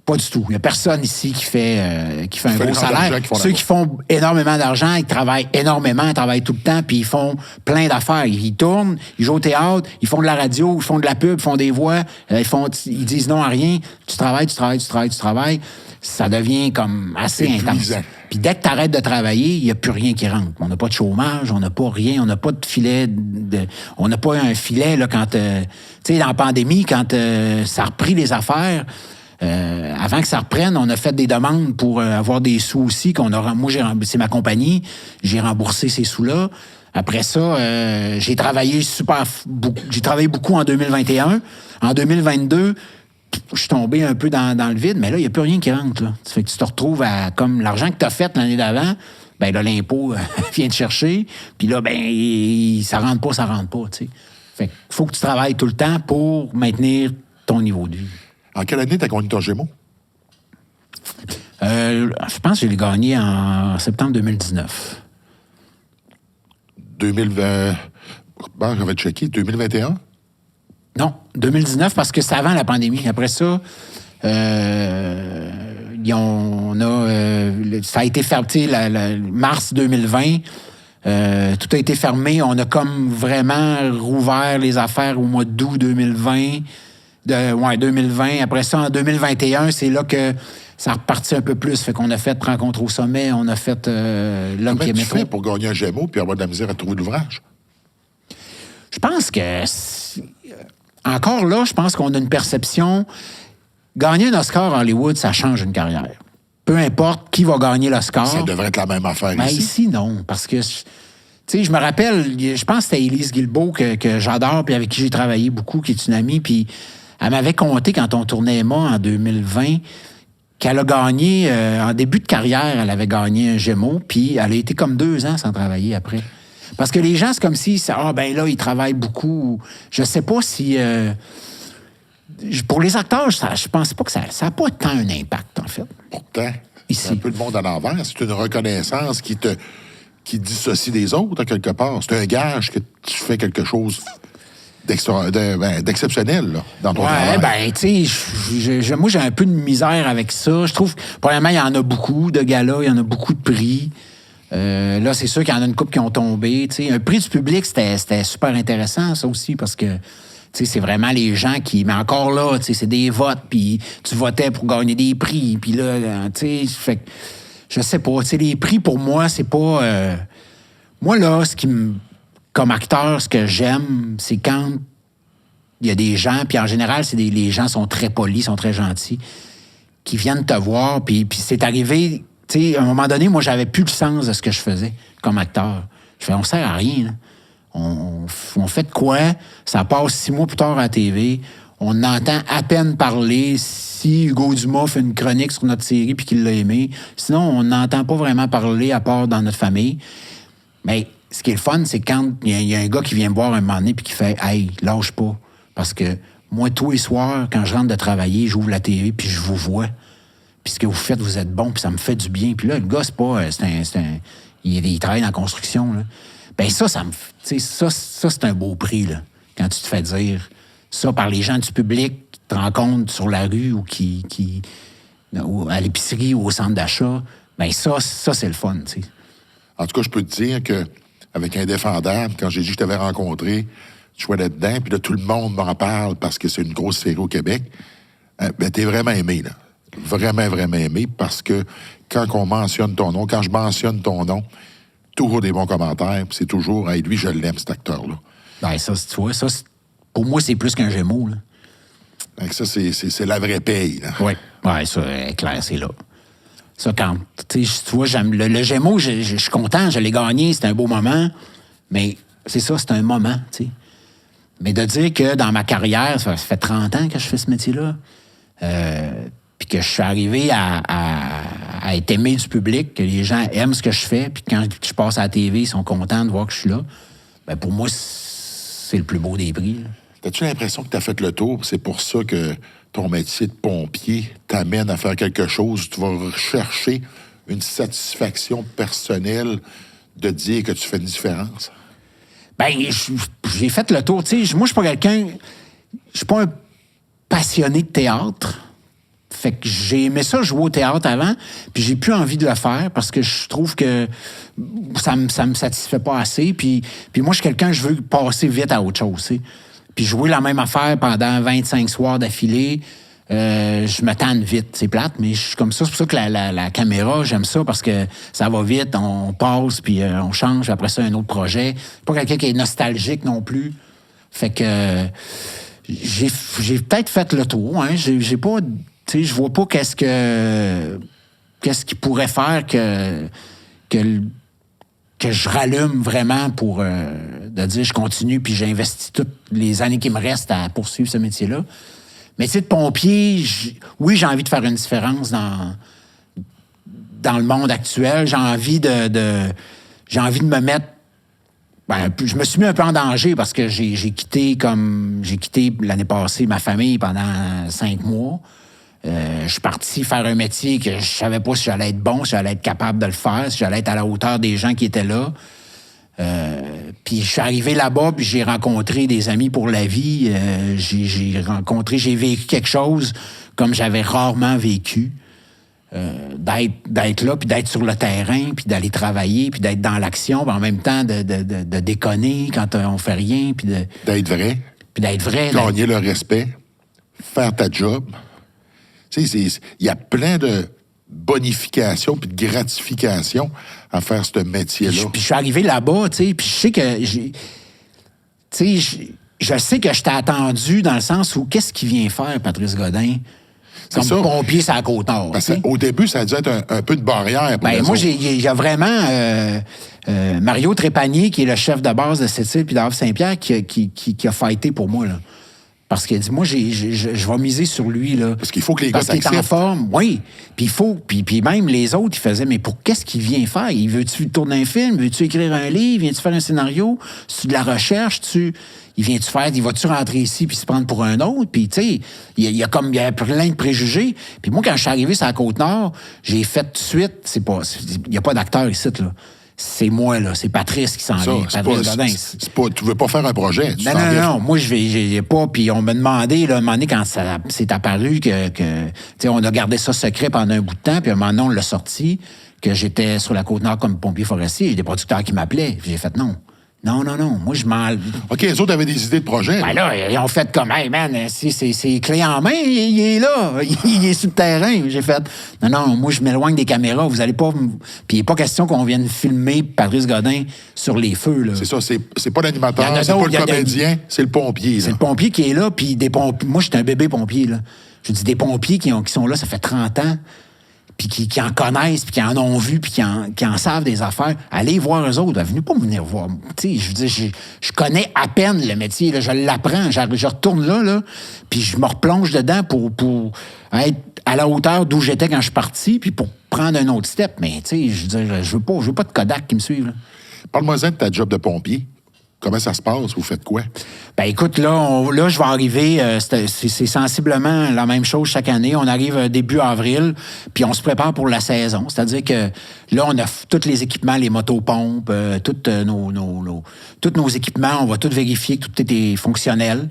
Pas du tout. Il n'y a personne ici qui fait un gros salaire. Ceux qui font énormément d'argent, ils travaillent énormément, ils travaillent tout le temps, puis ils font plein d'affaires. Ils tournent, ils jouent au théâtre, ils font de la radio, ils font de la pub, ils font des voix, ils disent non à rien. Tu travailles. Ça devient comme assez intense. Puis dès que tu arrêtes de travailler, il n'y a plus rien qui rentre. On n'a pas de chômage, on n'a pas rien, on n'a pas de filet. On n'a pas un filet là, quand... tu sais, dans la pandémie, quand ça a repris les affaires... avant que ça reprenne, on a fait des demandes pour avoir des sous aussi. Moi, c'est ma compagnie. J'ai remboursé ces sous-là. Après ça, j'ai travaillé beaucoup en 2021. En 2022, je suis tombé un peu dans le vide, mais là, il n'y a plus rien qui rentre. Là. Ça fait que tu te retrouves à comme l'argent que tu as fait l'année d'avant, ben là, l'impôt vient te chercher. Puis là, ben ça rentre pas, tu sais. Fait qu'il faut que tu travailles tout le temps pour maintenir ton niveau de vie. En quelle année t'as gagné ton Gémeaux? Je pense que je l'ai gagné en septembre 2019. 2020... Bon, je vais checker. 2021? Non, 2019, parce que c'est avant la pandémie. Après ça, ça a été fermé, mars 2020. Tout a été fermé. On a comme vraiment rouvert les affaires au mois d'août 2020. 2020. Après ça, en 2021, c'est là que ça a reparti un peu plus. Fait qu'on a fait Rencontre au sommet, on a fait L'homme qui aimait trop. Comment tu fais pour gagner un Gémeaux puis avoir de la misère à trouver l'ouvrage? Je pense que... Encore là, je pense qu'on a une perception... Gagner un Oscar à Hollywood, ça change une carrière. Peu importe qui va gagner l'Oscar. Ça devrait être la même affaire ici. Ici, non. Parce que... Tu sais, je me rappelle, je pense que c'était Élise Guilbeault que j'adore, puis avec qui j'ai travaillé beaucoup, qui est une amie, puis elle m'avait conté, quand on tournait Emma en 2020, qu'elle a gagné, en début de carrière, elle avait gagné un Gémeaux, puis elle a été comme 2 ans sans travailler après. Parce que les gens, c'est comme si, ben là, ils travaillent beaucoup. Je sais pas si... pour les acteurs, je pense pas que ça n'a pas tant un impact, en fait. Pourtant, ici. C'est un peu le monde à l'envers. C'est une reconnaissance qui dissocie des autres, quelque part. C'est un gage que tu fais quelque chose d'exceptionnel là, dans ton travail. Ben, tu sais, moi, j'ai un peu de misère avec ça. Je trouve, premièrement, il y en a beaucoup de galas, il y en a beaucoup de prix. Là, c'est sûr qu'il y en a une couple qui ont tombé. T'sais. Un prix du public, c'était super intéressant, ça aussi, parce que c'est vraiment les gens qui... Mais encore là, c'est des votes, puis tu votais pour gagner des prix, puis là, tu sais, fait que... Je sais pas, les prix, pour moi, c'est pas... Moi, là, comme acteur, ce que j'aime, c'est quand il y a des gens, puis en général, les gens sont très polis, sont très gentils, qui viennent te voir, puis c'est arrivé... Tu sais, à un moment donné, moi, j'avais plus le sens de ce que je faisais comme acteur. Je fais, on sert à rien, là. On fait de quoi? Ça passe 6 mois plus tard à la TV. On entend à peine parler si Hugo Dumas fait une chronique sur notre série puis qu'il l'a aimé. Sinon, on n'entend pas vraiment parler à part dans notre famille. Mais ce qui est le fun, c'est quand il y a un gars qui vient me voir un moment donné puis qui fait « Hey, lâche pas. » Parce que moi, tous les soirs, quand je rentre de travailler, j'ouvre la TV puis je vous vois. Puis ce que vous faites, vous êtes bon, puis ça me fait du bien. Puis là, le gars, c'est pas... il travaille dans la construction, là. Ben ça me... Tu sais, ça, c'est un beau prix, là. Quand tu te fais dire ça par les gens du public qui te rencontrent sur la rue ou à l'épicerie ou au centre d'achat, ben ça c'est le fun, tu sais. En tout cas, je peux te dire qu'avec Indéfendable, quand j'ai dit que je t'avais rencontré, je suis là-dedans, puis là, tout le monde m'en parle parce que c'est une grosse série au Québec. Ben, t'es vraiment aimé, là. Vraiment, vraiment aimé, parce que quand on mentionne ton nom, quand je mentionne ton nom, toujours des bons commentaires, puis c'est toujours, hey, lui, je l'aime, cet acteur-là. Ben, ça, tu vois, pour moi, c'est plus qu'un Gémeaux, là. Donc ça, c'est la vraie paye, là. Oui, ça, est clair, c'est là. Ça, quand, tu vois, j'aime le Gémeaux, je suis content, je l'ai gagné, c'était un beau moment, mais c'est ça, c'est un moment, tu sais. Mais de dire que dans ma carrière, ça fait 30 ans que je fais ce métier-là, puis que je suis arrivé à être aimé du public, que les gens aiment ce que je fais, puis quand je passe à la TV, ils sont contents de voir que je suis là, ben pour moi, c'est le plus beau des prix. Là. As-tu l'impression que tu as fait le tour? C'est pour ça que ton métier de pompier t'amène à faire quelque chose, tu vas rechercher une satisfaction personnelle de dire que tu fais une différence? Ben, j'ai fait le tour. Tu sais, moi, je suis pas quelqu'un... Je suis pas passionné de théâtre. Fait que j'ai aimé ça jouer au théâtre avant, puis j'ai plus envie de le faire parce que je trouve que ça me satisfait pas assez. Puis moi, je suis quelqu'un, je veux passer vite à autre chose, tu sais. Puis jouer la même affaire pendant 25 soirs d'affilée, je me tanne vite. C'est plate, mais je suis comme ça. C'est pour ça que la caméra, j'aime ça parce que ça va vite, on passe, puis on change. Après ça, un autre projet. Pas quelqu'un qui est nostalgique non plus. Fait que j'ai peut-être fait le tour. Hein. J'ai pas... Tu sais, je vois pas qu'est-ce qui pourrait faire que je rallume vraiment pour de dire je continue puis j'investis toutes les années qui me restent à poursuivre ce métier-là. Mais tu sais, de pompier, oui, j'ai envie de faire une différence dans le monde actuel. J'ai envie de me mettre. Ben, je me suis mis un peu en danger parce que j'ai quitté l'année passée ma famille pendant 5 mois. Je suis parti faire un métier que je savais pas si j'allais être bon, si j'allais être capable de le faire, si j'allais être à la hauteur des gens qui étaient là. Puis je suis arrivé là-bas, puis j'ai rencontré des amis pour la vie. J'ai vécu quelque chose comme j'avais rarement vécu. D'être là, puis d'être sur le terrain, puis d'aller travailler, puis d'être dans l'action, puis en même temps de déconner quand on fait rien, puis d'être vrai. Puis d'être vrai. Gagner le respect, faire ta job. Tu sais, il y a plein de bonifications puis de gratifications à faire ce métier-là. Puis je suis arrivé là-bas, tu sais, puis je sais que... Tu sais, je sais que je t'ai attendu dans le sens où qu'est-ce qu'il vient faire, Patrice Godin, comme pompier sur la Côte-Nord? Parce qu'au début, ça a dû être un peu de barrière pour moi, il y a vraiment Mario Trépanier, qui est le chef de base de Sept-Îles puis d'Havre-Saint-Pierre, qui a fighté pour moi, là. Parce qu'il a dit, moi, je vais miser sur lui, là. Parce qu'il faut que les gars s'acceptent. Parce qu'il est en forme, oui. Puis il faut... Puis même les autres, ils faisaient, mais pour qu'est-ce qu'il vient faire? Veux-tu tourner un film? Veux-tu écrire un livre? Viens-tu faire un scénario? C'est de la recherche? Il va-tu rentrer ici puis se prendre pour un autre? Puis, tu sais, il y a plein de préjugés. Puis moi, quand je suis arrivé sur la Côte-Nord, j'ai fait tout de suite... Il n'y a pas d'acteur ici, là. C'est moi, là. C'est Patrice qui s'en vient. Patrice Godin. Tu veux pas faire un projet. Non. Moi, j'ai pas. Puis on m'a demandé, là, un moment donné, quand ça s'est apparu que tu sais, on a gardé ça secret pendant un bout de temps, puis un moment donné, on l'a sorti, que j'étais sur la Côte-Nord comme pompier forestier. J'ai des producteurs qui m'appelaient. J'ai fait non. Non. Moi, je m'en... OK, les autres avaient des idées de projet. Ben là, ils ont fait comme, hey, man, c'est clé en main, il est là, il est sur le terrain. J'ai fait, non, moi, je m'éloigne des caméras, vous allez pas... Puis il n'est pas question qu'on vienne filmer Patrice Godin sur les feux, là. C'est ça, c'est pas l'animateur, c'est pas le comédien, c'est le pompier, là. C'est le pompier qui est là, puis moi, j'étais un bébé pompier, là. Je dis, des pompiers qui sont là, ça fait 30 ans, puis qui en connaissent, puis qui en ont vu, puis qui en savent des affaires, allez voir eux autres. Venez pas venir voir. Tu sais, je veux dire, je connais à peine le métier. Là, je l'apprends. Je retourne là, puis je me replonge dedans pour être à la hauteur d'où j'étais quand je suis parti, puis pour prendre un autre step. Mais tu sais, je veux dire, je veux pas de Kodak qui me suive. Là. Parle-moi de ta job de pompier. Comment ça se passe? Vous faites quoi? Ben écoute, là, je vais arriver, c'est sensiblement la même chose chaque année. On arrive début avril, puis on se prépare pour la saison. C'est-à-dire que là, on a tous les équipements, les motopompes, tous nos équipements, on va tout vérifier que tout est fonctionnel.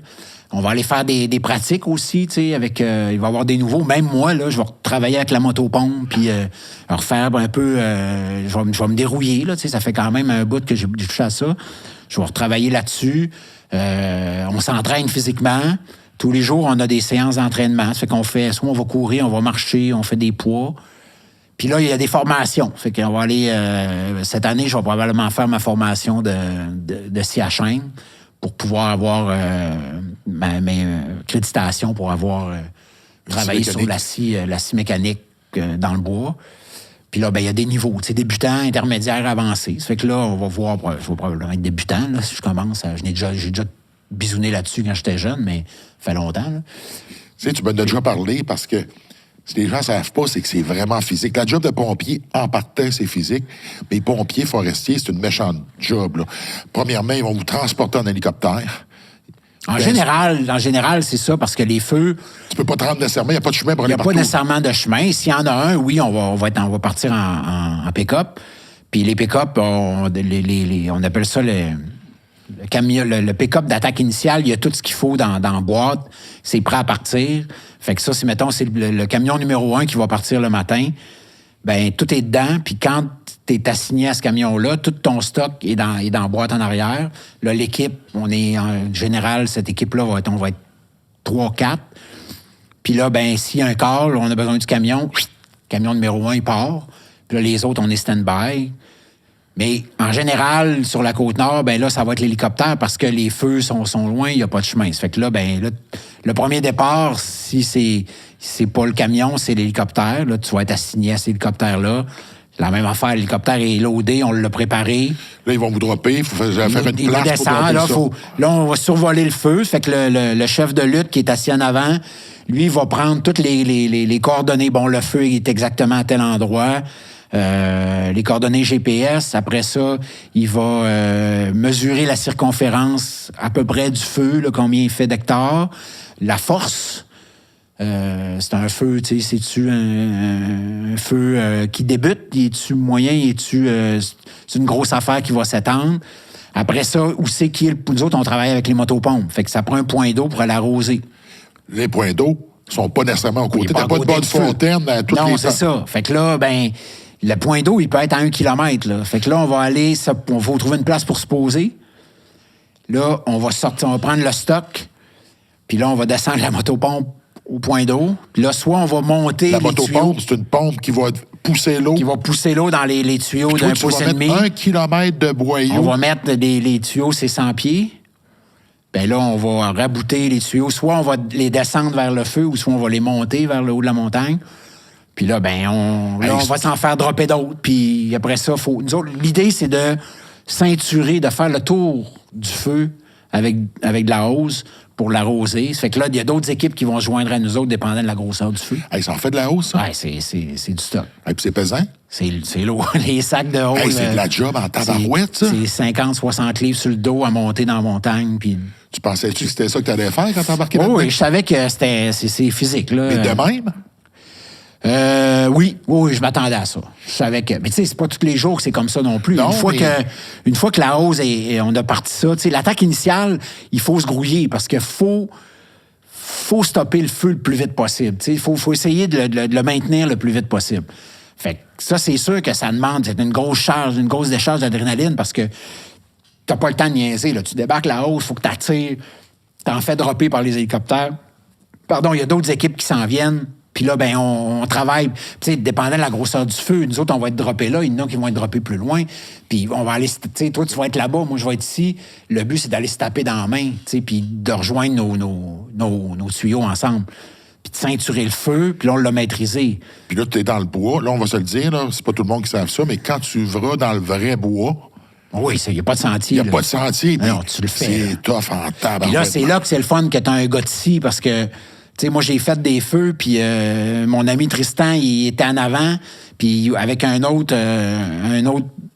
On va aller faire des pratiques aussi, tu sais, avec... il va y avoir des nouveaux. Même moi, là, je vais travailler avec la motopompe, puis refaire un peu... je vais me dérouiller, là, tu sais, ça fait quand même un bout que j'ai touché à ça. Je vais retravailler là-dessus. On s'entraîne physiquement. Tous les jours, on a des séances d'entraînement. Ça fait qu'on fait... Soit on va courir, on va marcher, on fait des poids. Puis là, il y a des formations. Ça fait qu'on va aller... cette année, je vais probablement faire ma formation de scie à chaîne pour pouvoir avoir mes accréditations pour avoir travaillé sur la scie mécanique dans le bois. Puis là, ben il y a des niveaux, tu sais, débutant, intermédiaire, avancé. Ça fait que là, on va voir, je vais probablement être débutant, là, si je commence. J'ai déjà bisouné là-dessus quand j'étais jeune, mais ça fait longtemps, là. Tu sais, tu m'en as déjà parlé parce que si les gens ne savent pas, c'est que c'est vraiment physique. La job de pompier, en partant, c'est physique. Mais pompier forestier, c'est une méchante job, là. Premièrement, ils vont vous transporter en hélicoptère. En général, c'est ça, parce que les feux... Tu peux pas te rendre nécessairement, il n'y a pas de chemin pour aller partout. Il n'y a pas nécessairement de chemin. S'il y en a un, oui, on va partir en pick-up. Puis les pick-up, on appelle ça le pick-up d'attaque initiale, il y a tout ce qu'il faut dans la boîte. C'est prêt à partir. Fait que ça, c'est le camion numéro 1 qui va partir le matin. Ben tout est dedans. Puis quand tu es assigné à ce camion-là, tout ton stock est dans la boîte en arrière. Là, l'équipe, on est en général, cette équipe-là, on va être 3-4. Puis là, ben s'il y a un call, on a besoin du camion. Camion numéro 1, il part. Puis là, les autres, on est stand-by. Mais en général, sur la Côte-Nord, ben là, ça va être l'hélicoptère parce que les feux sont loin, il n'y a pas de chemin. Ça fait que là, ben là, le premier départ, si c'est pas le camion, c'est l'hélicoptère. Là, tu vas être assigné à cet hélicoptère-là. La même affaire, l'hélicoptère est loadé, on l'a préparé. Là, ils vont vous dropper, il faut faire une place pour dropper ça. Là, on va survoler le feu. Fait que le chef de lutte qui est assis en avant, lui, il va prendre toutes les coordonnées. Bon, le feu est exactement à tel endroit. Les coordonnées GPS. Après ça, il va mesurer la circonférence à peu près du feu, là, combien il fait d'hectares. La force. C'est un feu, tu sais, c'est-tu un feu qui débute? Es-tu moyen? C'est une grosse affaire qui va s'étendre? Après ça, où c'est qui est nous autres, on travaille avec les motopompes. Fait que ça prend un point d'eau pour l'arroser. Les points d'eau sont pas nécessairement au côté. T'as pas de bonne fontaine à toutes les... Non, c'est ça. Fait que là, ben, le point d'eau, il peut être à 1 kilomètre, là. Fait que là, on va aller... On va trouver une place pour se poser. Là, on va prendre le stock. Puis là, on va descendre la motopompe au point d'eau. Puis là, soit on va monter la les motopompe, tuyaux, c'est une pompe qui va pousser l'eau. Qui va pousser l'eau dans les tuyaux d'un pouce et demi. Tu vas mettre 1 kilomètre de boyau. On va mettre les tuyaux, c'est 100 pieds. Bien là, on va rabouter les tuyaux. Soit on va les descendre vers le feu, ou soit on va les monter vers le haut de la montagne. Puis là, ben on va s'en faire dropper d'autres. Puis après ça, nous autres, l'idée, c'est de ceinturer, de faire le tour du feu avec de la hausse pour l'arroser. Ça fait que là, il y a d'autres équipes qui vont se joindre à nous autres, dépendant de la grosseur du feu. Hey, ça en fait de la hausse, ça? Oui, c'est du stock. Hey, puis c'est pesant? C'est lourd. Les sacs de hausse... Hey, c'est de la job en tabarouette, ça? C'est 50-60 livres sur le dos à monter dans la montagne, puis... Tu pensais-tu que c'était ça que tu allais faire quand t'embarquais là-dedans? Oui, je savais que c'est physique, là. Mais de même? Oui, je m'attendais à ça. Je savais que... Mais tu sais, c'est pas tous les jours que c'est comme ça non plus. Non, une fois que la hausse, on a parti ça, tu sais, l'attaque initiale, il faut se grouiller parce que faut stopper le feu le plus vite possible. Tu sais, il faut essayer de le maintenir le plus vite possible. Fait que ça, c'est sûr que ça demande une grosse décharge d'adrénaline parce que t'as pas le temps de niaiser. Là. Tu débarques la hausse, il faut que tu attires, t'en fais dropper par les hélicoptères. Pardon, il y a d'autres équipes qui s'en viennent. Puis là, ben on travaille, tu sais, dépendant de la grosseur du feu. Nous autres, on va être droppés là, il y en a qui vont être droppés plus loin. Puis on va aller, tu sais, toi, tu vas être là-bas, moi, je vais être ici. Le but, c'est d'aller se taper dans la main, tu sais, puis de rejoindre nos tuyaux ensemble. Puis de ceinturer le feu, puis là, on l'a maîtrisé. Puis là, tu es dans le bois. Là, on va se le dire, là, c'est pas tout le monde qui savent ça, mais quand tu vas dans le vrai bois... Oui, il n'y a pas de sentier. Il n'y a pas de sentier. Non, tu le fais. C'est tough en tabarouette. Puis là, c'est là que c'est le fun que tu as un gars de scie, parce que... Tu sais, moi, j'ai fait des feux, puis mon ami Tristan, il était en avant, puis avec un autre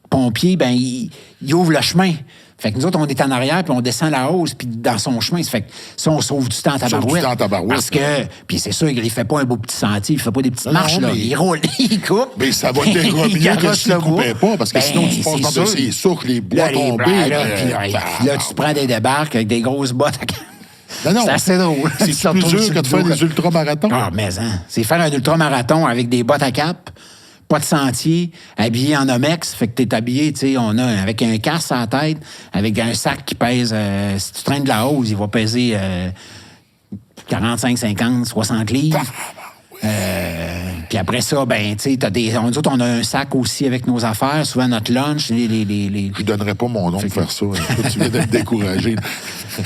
pompier, ben il ouvre le chemin. Fait que nous autres, on est en arrière, puis on descend la hausse, puis dans son chemin, ça fait que ça, on sauve du temps à tabarouette. Parce que, puis c'est sûr qu'il fait pas un beau petit sentier, il fait pas des petites marches, là. Il roule, il coupe. Mais ça va être mieux que si tu coupais pas, parce que sinon, tu passes par-dessus les soucles, les bois tombés. Puis là, tu prends des débarques avec des grosses bottes. Non, c'est assez drôle. C'est plus dur que de faire des ultramarathons. Ah, mais c'est faire un ultramarathon avec des bottes à cap, pas de sentier, habillé en Omex. Fait que t'es habillé, tu sais, avec un casque à la tête, avec un sac qui pèse... si tu traînes de la hausse, il va peser 45, 50, 60 livres. Puis après ça, ben, tu sais, nous autres, on a un sac aussi avec nos affaires, souvent notre lunch. Je donnerais pas mon nom pour faire ça. Tu viens de me décourager.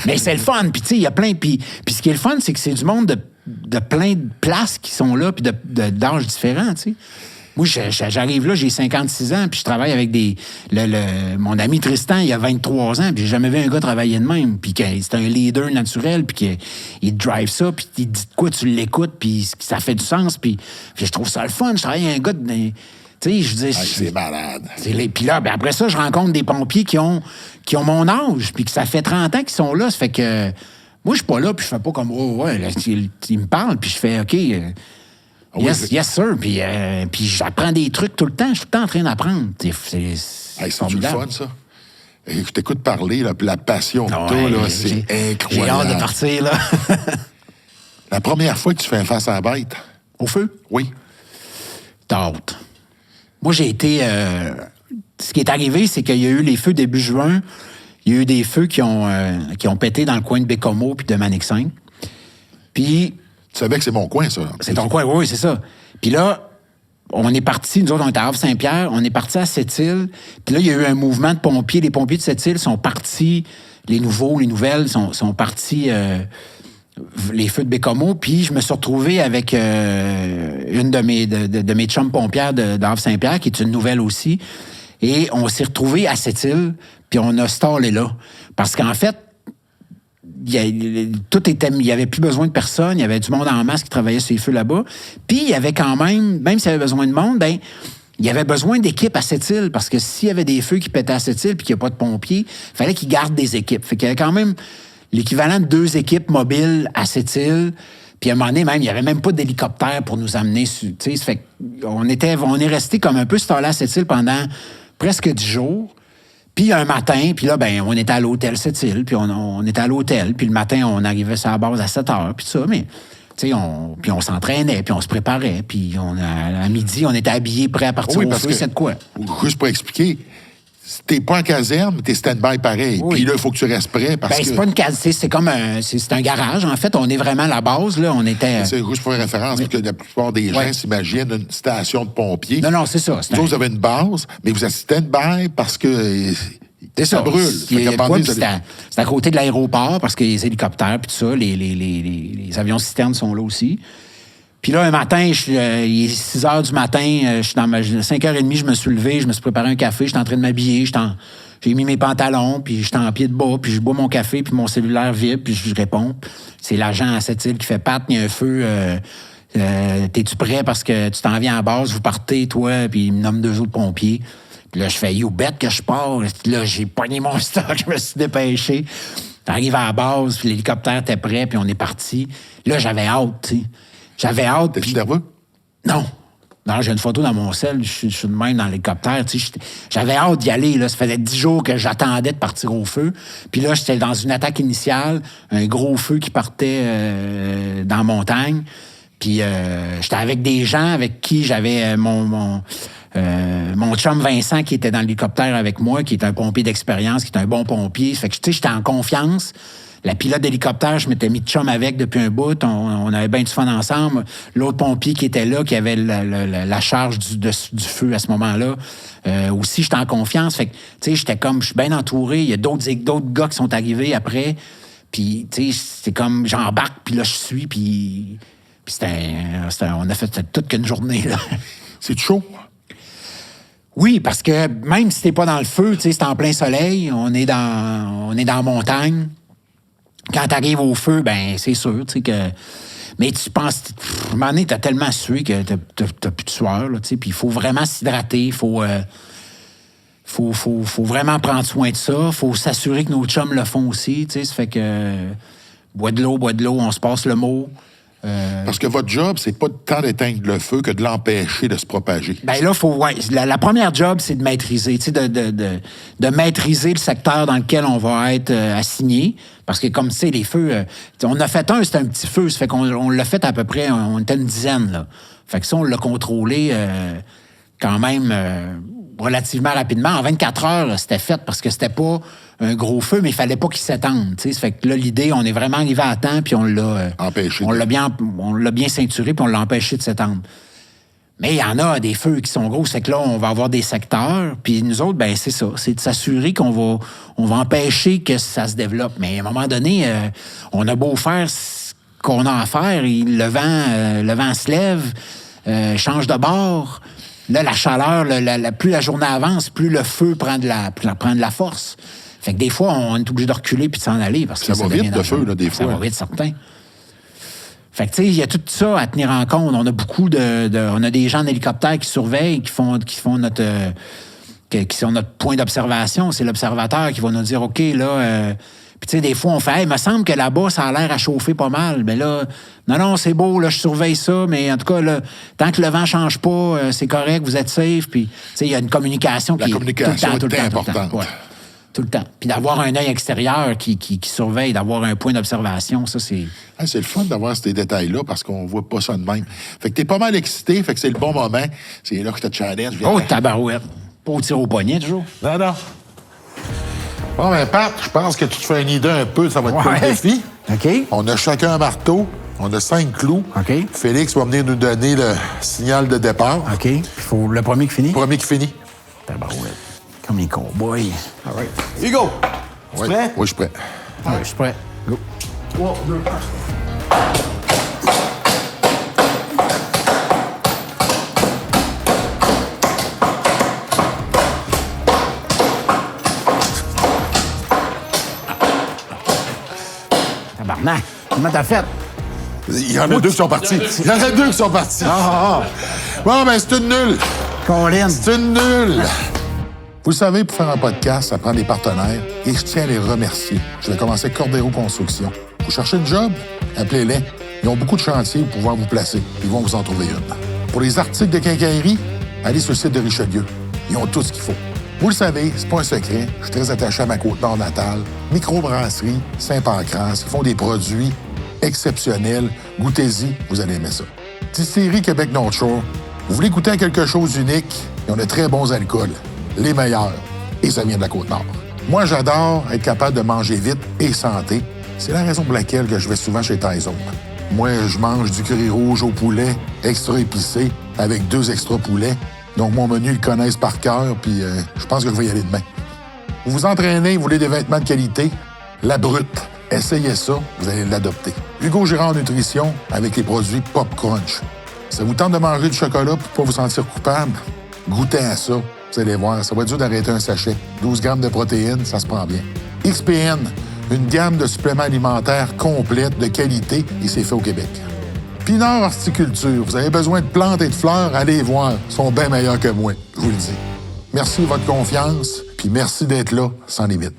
Mais c'est le fun. Puis tu sais, il y a plein... Puis ce qui est le fun, c'est que c'est du monde de plein de places qui sont là, puis d'âges différents, tu sais. Moi, j'arrive là, j'ai 56 ans, puis je travaille avec mon ami Tristan, il a 23 ans, puis j'ai jamais vu un gars travailler de même. Puis c'est un leader naturel, puis qu'il drive ça, puis il dit de quoi, tu l'écoutes, puis ça fait du sens, puis je trouve ça le fun. Je travaille avec un gars de... Tu sais, je dis... c'est malade. Puis là, ben après ça, je rencontre des pompiers qui ont mon âge, puis que ça fait 30 ans qu'ils sont là. Ça fait que... Moi, je suis pas là, puis je fais pas comme... Oh, ouais, là, il me parle, puis je fais, OK... Yes, sir. Puis j'apprends des trucs tout le temps. Je suis tout le temps en train d'apprendre. C'est du fun, ça. Et je t'écoute parler, là, puis la passion que Ah t'as, ouais, là, c'est J'ai hâte incroyable. de partir, là. La première fois que tu fais face à la bête, Au feu? oui. T'as hâte. Moi, j'ai été... ce qui est arrivé, c'est qu'il y a eu les feux début juin. Il y a eu des feux qui ont pété dans le coin de Bécomo puis de Manic-5. Puis... Tu savais que c'est mon coin, ça. C'est ton coin, oui, c'est ça. Puis là, on est parti, nous autres, on était à Havre-Saint-Pierre, on est parti à Sept-Îles. Puis là, il y a eu un mouvement de pompiers. Les pompiers de Sept-Îles sont partis, les nouveaux, les nouvelles, sont partis... les feux de Bécomo, puis je me suis retrouvé avec une de mes chums pompières d'Havre-Saint-Pierre, qui est une nouvelle aussi, et on s'est retrouvé à Sept-Îles, puis on a stallé là. Parce qu'en fait, il n'y avait plus besoin de personne, il y avait du monde en masse qui travaillait sur les feux là-bas, puis il y avait quand même s'il y avait besoin de monde, ben il y avait besoin d'équipes à Sept-Îles, parce que s'il y avait des feux qui pétaient à Sept-Îles puis qu'il n'y a pas de pompiers, il fallait qu'ils gardent des équipes. Fait qu'il y avait quand même l'équivalent de 2 équipes mobiles à Sept-Îles. Puis à un moment donné, même, il n'y avait même pas d'hélicoptère pour nous amener. Fait on est resté comme un peu stallé à Sept-Îles pendant presque 10 jours. Puis un matin, puis là, ben, on était à l'hôtel Sept-Îles, puis on était à l'hôtel. Puis le matin, on arrivait sur la base à 7 heures, puis ça, mais... Puis on s'entraînait, puis on se préparait. Puis à midi, on était habillés, prêts à partir au feu. C'est de quoi? Juste pour expliquer... T'es pas en caserne, t'es stand-by pareil. Oui. Puis là, il faut que tu restes prêt parce que... c'est pas une caserne, c'est comme c'est un garage. En fait, on est vraiment à la base, là. On était... C'est juste pour référence, parce que la plupart des gens s'imaginent une station de pompiers. Non, c'est ça. Vous avez une base, mais vous êtes stand-by parce que ça brûle. C'est à côté de l'aéroport, parce que les hélicoptères, puis tout ça, les avions citernes sont là aussi. Puis là, un matin, il est 6 heures du matin, je suis dans 5h30, je me suis levé, je me suis préparé un café, j'étais en train de m'habiller, j'ai mis mes pantalons, puis j'étais en pied de bas, puis je bois mon café, puis mon cellulaire vibre, puis je réponds. C'est l'agent à Sept-Îles qui fait « Pat, il y a un feu, t'es-tu prêt parce que tu t'en viens à base, vous partez, toi, puis il me nomme 2 autres pompiers. » Puis là, je fais « You bet que je pars. » Là, j'ai pogné mon stock, je me suis dépêché. J'arrive à la base, puis l'hélicoptère était prêt, puis on est parti. Là, j'avais hâte, tu sais. J'avais hâte. T'es-tu nerveux? Non. Non, j'ai une photo dans mon sel, je suis de même dans l'hélicoptère. Tu sais, j'avais hâte d'y aller. Là. Ça faisait 10 jours que j'attendais de partir au feu. Puis là, j'étais dans une attaque initiale, un gros feu qui partait dans la montagne. Puis j'étais avec des gens avec qui j'avais mon chum Vincent qui était dans l'hélicoptère avec moi, qui est un pompier d'expérience, qui est un bon pompier. Fait que, tu sais, j'étais en confiance. La pilote d'hélicoptère, je m'étais mis de chum avec depuis un bout. On avait bien du fun ensemble. L'autre pompier qui était là, qui avait la charge du feu à ce moment-là, aussi, j'étais en confiance. Fait que, tu sais, je suis bien entouré. Il y a d'autres gars qui sont arrivés après. Puis, tu sais, c'est comme, j'embarque, puis là, je suis, puis on a fait toute qu'une journée, là. C'est chaud? Oui, parce que même si t'es pas dans le feu, tu sais, c'est en plein soleil, on est dans la montagne. Quand t'arrives au feu, ben c'est sûr, tu sais que... Mais tu penses... À un moment donné, t'as tellement sué que t'as plus de sueur, là, tu sais. Puis il faut vraiment s'hydrater, il faut vraiment prendre soin de ça. Il faut s'assurer que nos chums le font aussi, tu sais. Ça fait que... Bois de l'eau, on se passe le mot. Parce que votre job, c'est pas tant d'éteindre le feu que de l'empêcher de se propager. Ben là, la première job, c'est de maîtriser, tu sais, de maîtriser le secteur dans lequel on va être assigné. Parce que comme tu sais, les feux, on a fait c'était un petit feu, ça fait qu'on l'a fait à peu près, on était une dizaine, là. Fait que ça, on l'a contrôlé quand même relativement rapidement. En 24 heures, c'était fait parce que c'était pas un gros feu, mais il fallait pas qu'il s'étende. Ça fait que là, l'idée, on est vraiment arrivé à temps, puis on l'a empêché. On l'a bien ceinturé, puis on l'a empêché de s'étendre. Mais il y en a des feux qui sont gros, c'est que là, on va avoir des secteurs, puis nous autres, ben c'est ça, c'est de s'assurer qu'on va empêcher que ça se développe. Mais à un moment donné, on a beau faire ce qu'on a à faire, le vent se lève, change de bord. Là, la chaleur, plus la journée avance, plus le feu prend de la force. Fait que des fois, on est obligé de reculer puis de s'en aller. Parce que ça va vite, le feu, là, des fois. Ça va vite, certain. Fait que, tu sais, il y a tout ça à tenir en compte. On a beaucoup on a des gens en hélicoptère qui surveillent, qui sont notre point d'observation. C'est l'observateur qui va nous dire, OK, là... Puis, tu sais, des fois, on fait, hey, il me semble que là-bas, ça a l'air à chauffer pas mal. Mais là, non, c'est beau, là, je surveille ça, mais en tout cas, là, tant que le vent change pas, c'est correct, vous êtes safe. Puis, tu sais, il y a une communication qui est tout le temps, importante. Tout le temps. Puis d'avoir un œil extérieur qui surveille, d'avoir un point d'observation, ça, c'est... C'est le fun d'avoir ces détails-là parce qu'on voit pas ça de même. Fait que t'es pas mal excité, fait que c'est le bon moment. C'est là que t'as challenge. Oh, tabarouette. Pas au tir au poignet, toujours. Non, non. Bon, ben, Pat, je pense que tu te fais une idée un peu, ça va être quoi le défi. OK. On a chacun un marteau, on a 5 clous. OK. Félix va venir nous donner le signal de départ. OK. Il faut le premier qui finit. Le premier qui finit. Tabarouette. Comme les cowboys. All right. Here you go. Tu Oui, prêt? oui, je suis prêt. Ouais, je suis prêt. Go. 3, 2, 1. Tabarnak. Comment t'as fait? Il y en a deux qui sont partis. Il y en a deux qui sont partis. Bon, ben, c'est une nulle. Colin. C'est une nulle. Vous le savez, pour faire un podcast, ça prend des partenaires et je tiens à les remercier. Je vais commencer avec Cordero Construction. Vous cherchez une job? Appelez-les. Ils ont beaucoup de chantiers pour pouvoir vous placer. Ils vont vous en trouver une. Pour les articles de quincaillerie, allez sur le site de Richelieu. Ils ont tout ce qu'il faut. Vous le savez, c'est pas un secret. Je suis très attaché à ma Côte-Nord natale. Microbrasserie, Saint-Pancras. Ils font des produits exceptionnels. Goûtez-y, vous allez aimer ça. Distillerie Québec North Shore. Vous voulez goûter à quelque chose d'unique? Ils ont de très bons alcools. Les meilleurs. Et ça vient de la Côte-Nord. Moi, j'adore être capable de manger vite et santé. C'est la raison pour laquelle que je vais souvent chez Tyson. Moi, je mange du curry rouge au poulet, extra épicé, avec 2 extra poulets. Donc, mon menu, ils le connaissent par cœur, puis je pense que je vais y aller demain. Vous vous entraînez, vous voulez des vêtements de qualité? La Brute. Essayez ça, vous allez l'adopter. Hugo Girard Nutrition, avec les produits Pop Crunch. Ça vous tente de manger du chocolat pour pas vous sentir coupable? Goûtez à ça. Vous allez voir, ça va être dur d'arrêter un sachet. 12 grammes de protéines, ça se prend bien. XPN, une gamme de suppléments alimentaires complète, de qualité, et c'est fait au Québec. Pinard Horticulture, vous avez besoin de plantes et de fleurs, allez voir, ils sont bien meilleurs que moi, je vous le dis. Merci de votre confiance, puis merci d'être là, sans limite.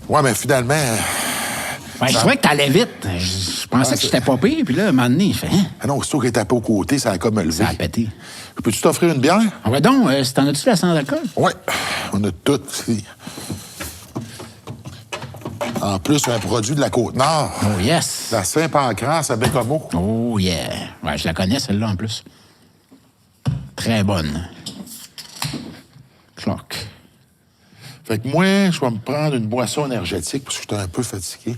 Ouais, mais finalement... Ben, je trouvais que t'allais vite. Je pensais que j'étais pas pire, puis là, à un moment donné, je fais... Hein? Ah non, aussitôt qu'il est tapé aux côtés, ça a comme me levé. Ça a pété. Peux-tu t'offrir une bière? Ah ouais donc, t'en as-tu la sans alcool? Oui, on a tout ici. En plus, un produit de la Côte-Nord. Oh yes! La Saint-Pancras à Bécomo. Oh yeah! Ouais, je la connais, celle-là, en plus. Très bonne. Clock. Fait que moi, je vais me prendre une boisson énergétique parce que j'étais un peu fatigué.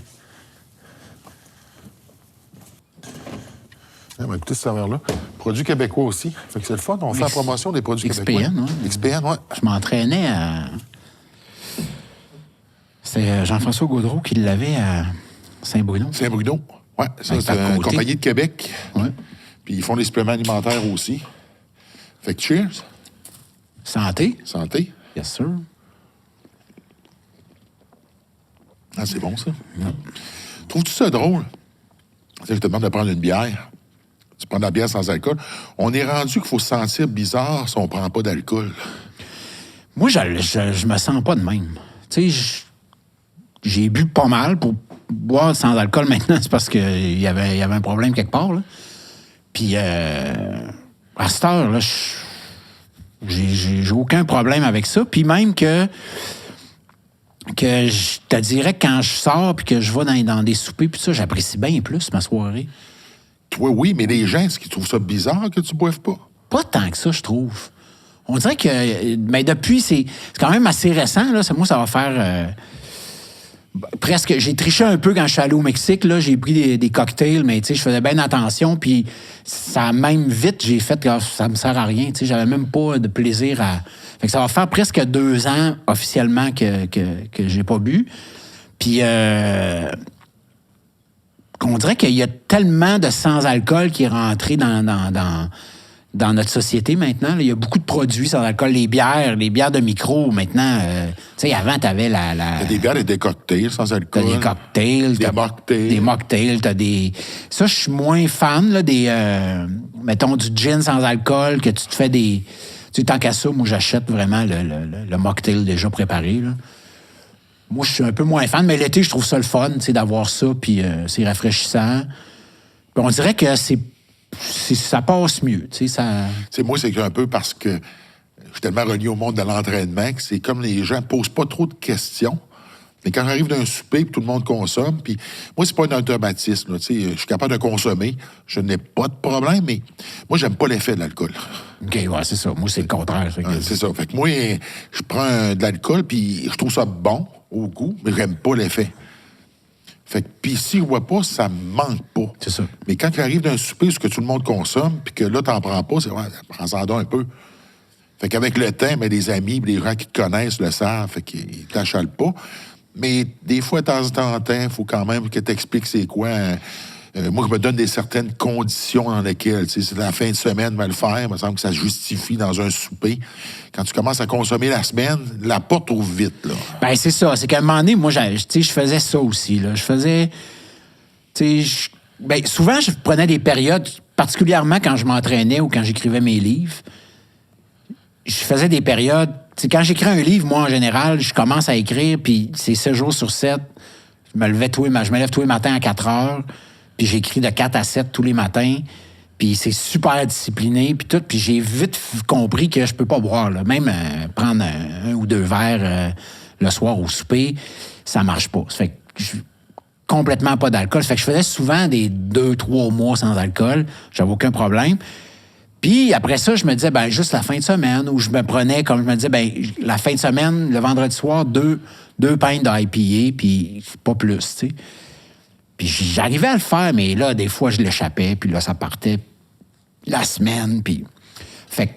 On va écouter ce serveur-là. Produits québécois aussi. Fait que c'est le fun. On fait la promotion des produits québécois. XPN, oui. XPN, oui. Je m'entraînais à... C'est Jean-François Gaudreau qui l'avait à Saint-Bruno. Saint-Bruno. Oui, ça, c'est une compagnie de Québec. Oui. Puis ils font des suppléments alimentaires aussi. Fait que cheers. Santé. Santé. Yes, sir. Ah, c'est bon, ça. Trouves-tu ça drôle? Tu sais, je te demande de prendre une bière. Tu prends de la bière sans alcool. On est rendu qu'il faut se sentir bizarre si on prend pas d'alcool. Moi, je me sens pas de même. Tu sais, j'ai bu pas mal pour boire sans alcool maintenant. C'est parce qu'il y avait un problème quelque part, là. Puis, à cette heure, là, j'ai aucun problème avec ça. Puis même que je te dirais que quand je sors puis que je vais dans des soupers, puis ça, j'apprécie bien plus ma soirée. Toi, oui, mais les gens, est-ce qu'ils trouvent ça bizarre que tu boives pas? Pas tant que ça, je trouve. On dirait que... Mais depuis, c'est quand même assez récent, là. Moi, ça va faire... presque... J'ai triché un peu quand je suis allé au Mexique, là. J'ai pris des cocktails, mais, tu sais, je faisais bien attention, puis ça, même vite, j'ai fait que ça me sert à rien, tu sais. J'avais même pas de plaisir à... Fait que ça va faire presque 2 ans, officiellement, que j'ai pas bu. Puis... on dirait qu'il y a tellement de sans-alcool qui est rentré dans notre société maintenant. Là. Il y a beaucoup de produits sans alcool. Les bières de micro, maintenant. Tu sais, avant, t'avais la... T'as des bières et des cocktails sans alcool. T'as des cocktails. Des mocktails. Des mocktails. T'as des... Ça, je suis moins fan, là, des... mettons, du gin sans alcool, que tu te fais des... Tu sais, tant qu'à ça, moi, j'achète vraiment le mocktail déjà préparé, là. Moi, je suis un peu moins fan, mais l'été, je trouve ça le fun, tu sais, d'avoir ça, puis c'est rafraîchissant. Puis on dirait que ça passe mieux, tu sais, ça... Tu sais, moi, c'est un peu parce que suis tellement relié au monde de l'entraînement que c'est comme les gens ne posent pas trop de questions. Mais quand j'arrive d'un souper, puis tout le monde consomme, puis moi, c'est pas un automatisme. Là, je suis capable de consommer, je n'ai pas de problème, mais moi, j'aime pas l'effet de l'alcool. OK, ouais, c'est ça. Moi, c'est le contraire. C'est ça. Fait que moi, je prends de l'alcool, puis je trouve ça bon au goût, mais j'aime pas l'effet. Fait que, puis si je vois pas, ça me manque pas. C'est ça. Mais quand tu arrives d'un souper, ce que tout le monde consomme, puis que là, t'en prends pas, c'est ouais, prends-en donc un peu. Fait qu'avec le temps, ben, les amis, les gens qui te connaissent le savent, fait qu'ils t'achalent pas. Mais des fois, de temps en temps, il faut quand même que tu expliques c'est quoi. Moi, je me donne certaines conditions dans lesquelles, tu sais, c'est la fin de semaine, me le faire. Il me semble que ça se justifie dans un souper. Quand tu commences à consommer la semaine, la porte ouvre vite, là. Ben, c'est ça. C'est qu'à un moment donné, moi, je faisais ça aussi, là. Je faisais, ben, souvent, je prenais des périodes, particulièrement quand je m'entraînais ou quand j'écrivais mes livres. Je faisais des périodes. T'sais, quand j'écris un livre, moi, en général, je commence à écrire, puis c'est 7 jours sur 7. Je me lève tous les matins à 4 heures, puis j'écris de 4 à 7 tous les matins, puis c'est super discipliné, puis tout. Puis j'ai vite compris que je peux pas boire, là. Même prendre un ou 2 verres le soir au souper, ça marche pas. Ça fait que complètement pas d'alcool. Ça fait que je faisais souvent des 2-3 mois sans alcool. J'avais aucun problème. Puis après ça, je me disais, ben juste la fin de semaine, où je me prenais, comme je me disais, ben la fin de semaine, le vendredi soir, deux pintes d'IPA, puis pas plus, tu sais. Puis j'arrivais à le faire, mais là, des fois, je l'échappais, puis là, ça partait la semaine, puis... Fait que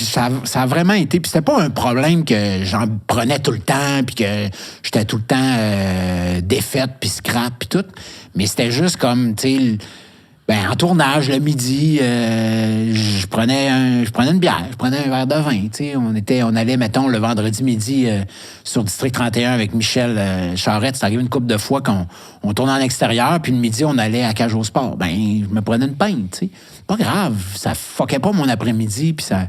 ça a vraiment été... Puis c'était pas un problème que j'en prenais tout le temps, puis que j'étais tout le temps défaite, puis scrap, puis tout. Mais c'était juste comme, tu sais... Ben, en tournage, le midi, je prenais une bière, je prenais un verre de vin. On allait, mettons, le vendredi midi sur District 31 avec Michel Charette. C'est arrivé une couple de fois qu'on tournait en extérieur, puis le midi, on allait à Cage au Sport. Ben, je me prenais une pinte, tu sais. Pas grave, ça fuckait pas mon après-midi, puis ça...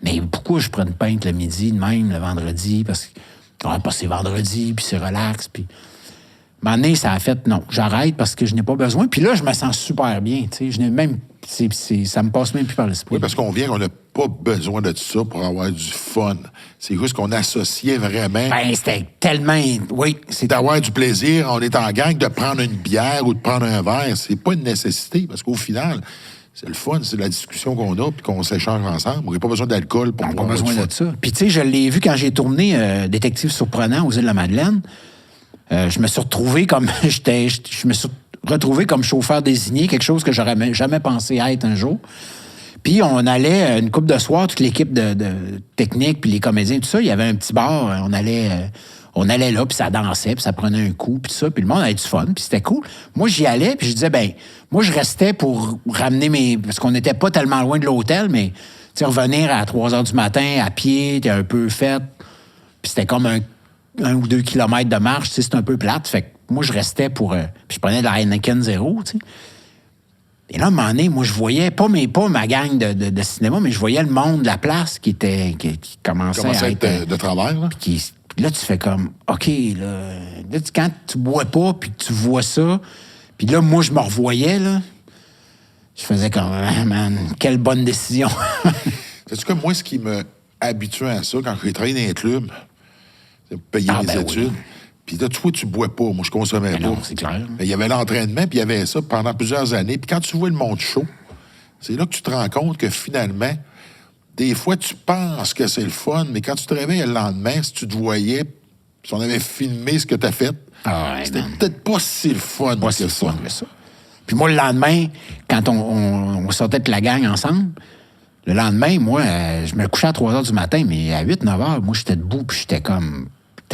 Mais pourquoi je prends une pinte le midi, de même, le vendredi? Parce que c'est vendredi, puis c'est relax, puis... À un moment donné, ça a fait, non, j'arrête parce que je n'ai pas besoin. Puis là, je me sens super bien, tu sais. Je n'ai même, ça me passe même plus par l'esprit. Oui, parce qu'on vient qu'on n'a pas besoin de tout ça pour avoir du fun. C'est juste qu'on associait vraiment... Ben, c'était tellement... Oui, c'est d'avoir du plaisir, on est en gang, de prendre une bière ou de prendre un verre. C'est pas une nécessité, parce qu'au final, c'est le fun, c'est la discussion qu'on a puis qu'on s'échange ensemble. On n'a pas besoin d'alcool pour avoir du fun. On n'a pas besoin de ça. Puis tu sais, je l'ai vu quand j'ai tourné Détective surprenant aux Îles-de-la-Madeleine. Je me suis retrouvé comme je me suis retrouvé comme chauffeur désigné, quelque chose que j'aurais jamais pensé être un jour. Puis on allait une couple de soirs, toute l'équipe de technique, puis les comédiens, tout ça, il y avait un petit bar, on allait là, puis ça dansait, puis ça prenait un coup, puis tout ça, puis le monde avait du fun, puis c'était cool. Moi, j'y allais, puis je disais, ben, moi, je restais pour ramener parce qu'on n'était pas tellement loin de l'hôtel, mais, tu sais, revenir à 3 heures du matin, à pied, t'es un peu fait, puis c'était comme 1 ou 2 kilomètres de marche, tu sais, c'est un peu plate. Fait que moi, je restais pour... puis je prenais de la Heineken 0, tu sais. Et là, à un moment donné, moi, je voyais, pas ma gang de cinéma, mais je voyais le monde de la place qui commençait à être... de travers, là. Puis là, tu fais comme, OK, là, quand tu bois pas, puis que tu vois ça, puis là, moi, je me revoyais, là, je faisais comme, ah, man, quelle bonne décision. C'est-tu comme moi, ce qui m'a habitué à ça, quand j'ai travaillé dans les clubs, payer mes études. Oui. Puis là, tu bois pas. Moi, je consommais pas. Non, c'est clair. Il y avait l'entraînement, puis il y avait ça pendant plusieurs années. Puis quand tu vois le monde chaud, c'est là que tu te rends compte que finalement, des fois, tu penses que c'est le fun, mais quand tu te réveilles le lendemain, si tu te voyais, si on avait filmé ce que tu as fait, c'était peut-être pas si le fun que ça. Puis moi, le lendemain, quand on sortait de la gang ensemble, le lendemain, moi, je me couchais à 3 heures du matin, mais à 8-9 heures, moi, j'étais debout, puis j'étais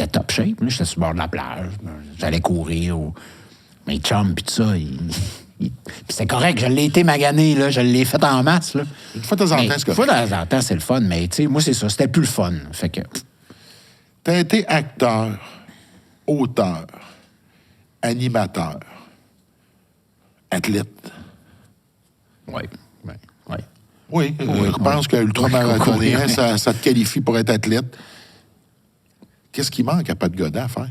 top shape. Là, j'étais sur le bord de la plage. J'allais courir. Mes chums, puis tout ça. Puis c'est correct, je l'ai été magané, là. Je l'ai fait en masse, là. Une fois de temps en temps, c'est correct. Une fois de temps en temps, c'est le fun, mais tu sais, moi, c'est ça. C'était plus le fun. Fait que... T'as été acteur, auteur, animateur, athlète. Oui. Oui, je pense que l'ultramarathonien, ça te qualifie pour être athlète. Qu'est-ce qui manque à Pat Godin à faire?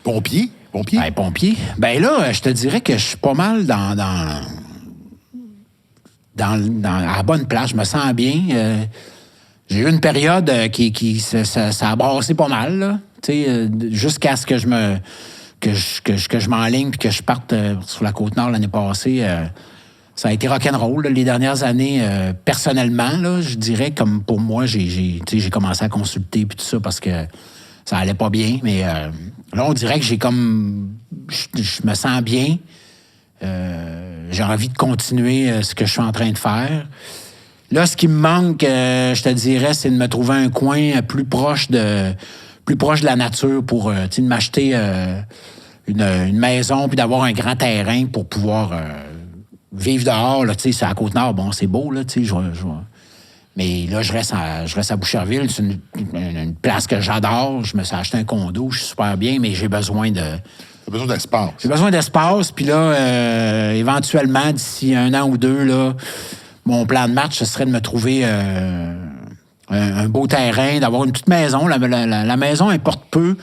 Pompier? Ben, pompier. Ben là, je te dirais que je suis pas mal à la bonne place. Je me sens bien. J'ai eu une période ça a brassé pas mal, là. Jusqu'à ce que je m'enligne puis que je parte sur la Côte-Nord l'année passée. Ça a été rock'n'roll, là, les dernières années. Personnellement, là, je dirais, comme pour moi, j'ai commencé à consulter puis tout ça parce que ça allait pas bien. Mais là, on dirait que j'ai comme... Je me sens bien. J'ai envie de continuer ce que je suis en train de faire. Là, ce qui me manque, je te dirais, c'est de me trouver un coin plus proche de la nature pour de m'acheter une maison puis d'avoir un grand terrain pour pouvoir vivre dehors. Là, c'est à la Côte-Nord, bon, c'est beau, là, mais là, je reste à Boucherville. C'est une place que j'adore. Je me suis acheté un condo, je suis super bien, mais j'ai besoin de... T'as besoin d'espace. J'ai besoin d'espace, puis là, éventuellement, d'ici 1 an ou 2, là, mon plan de match, ce serait de me trouver un beau terrain, d'avoir une petite maison. La maison importe peu.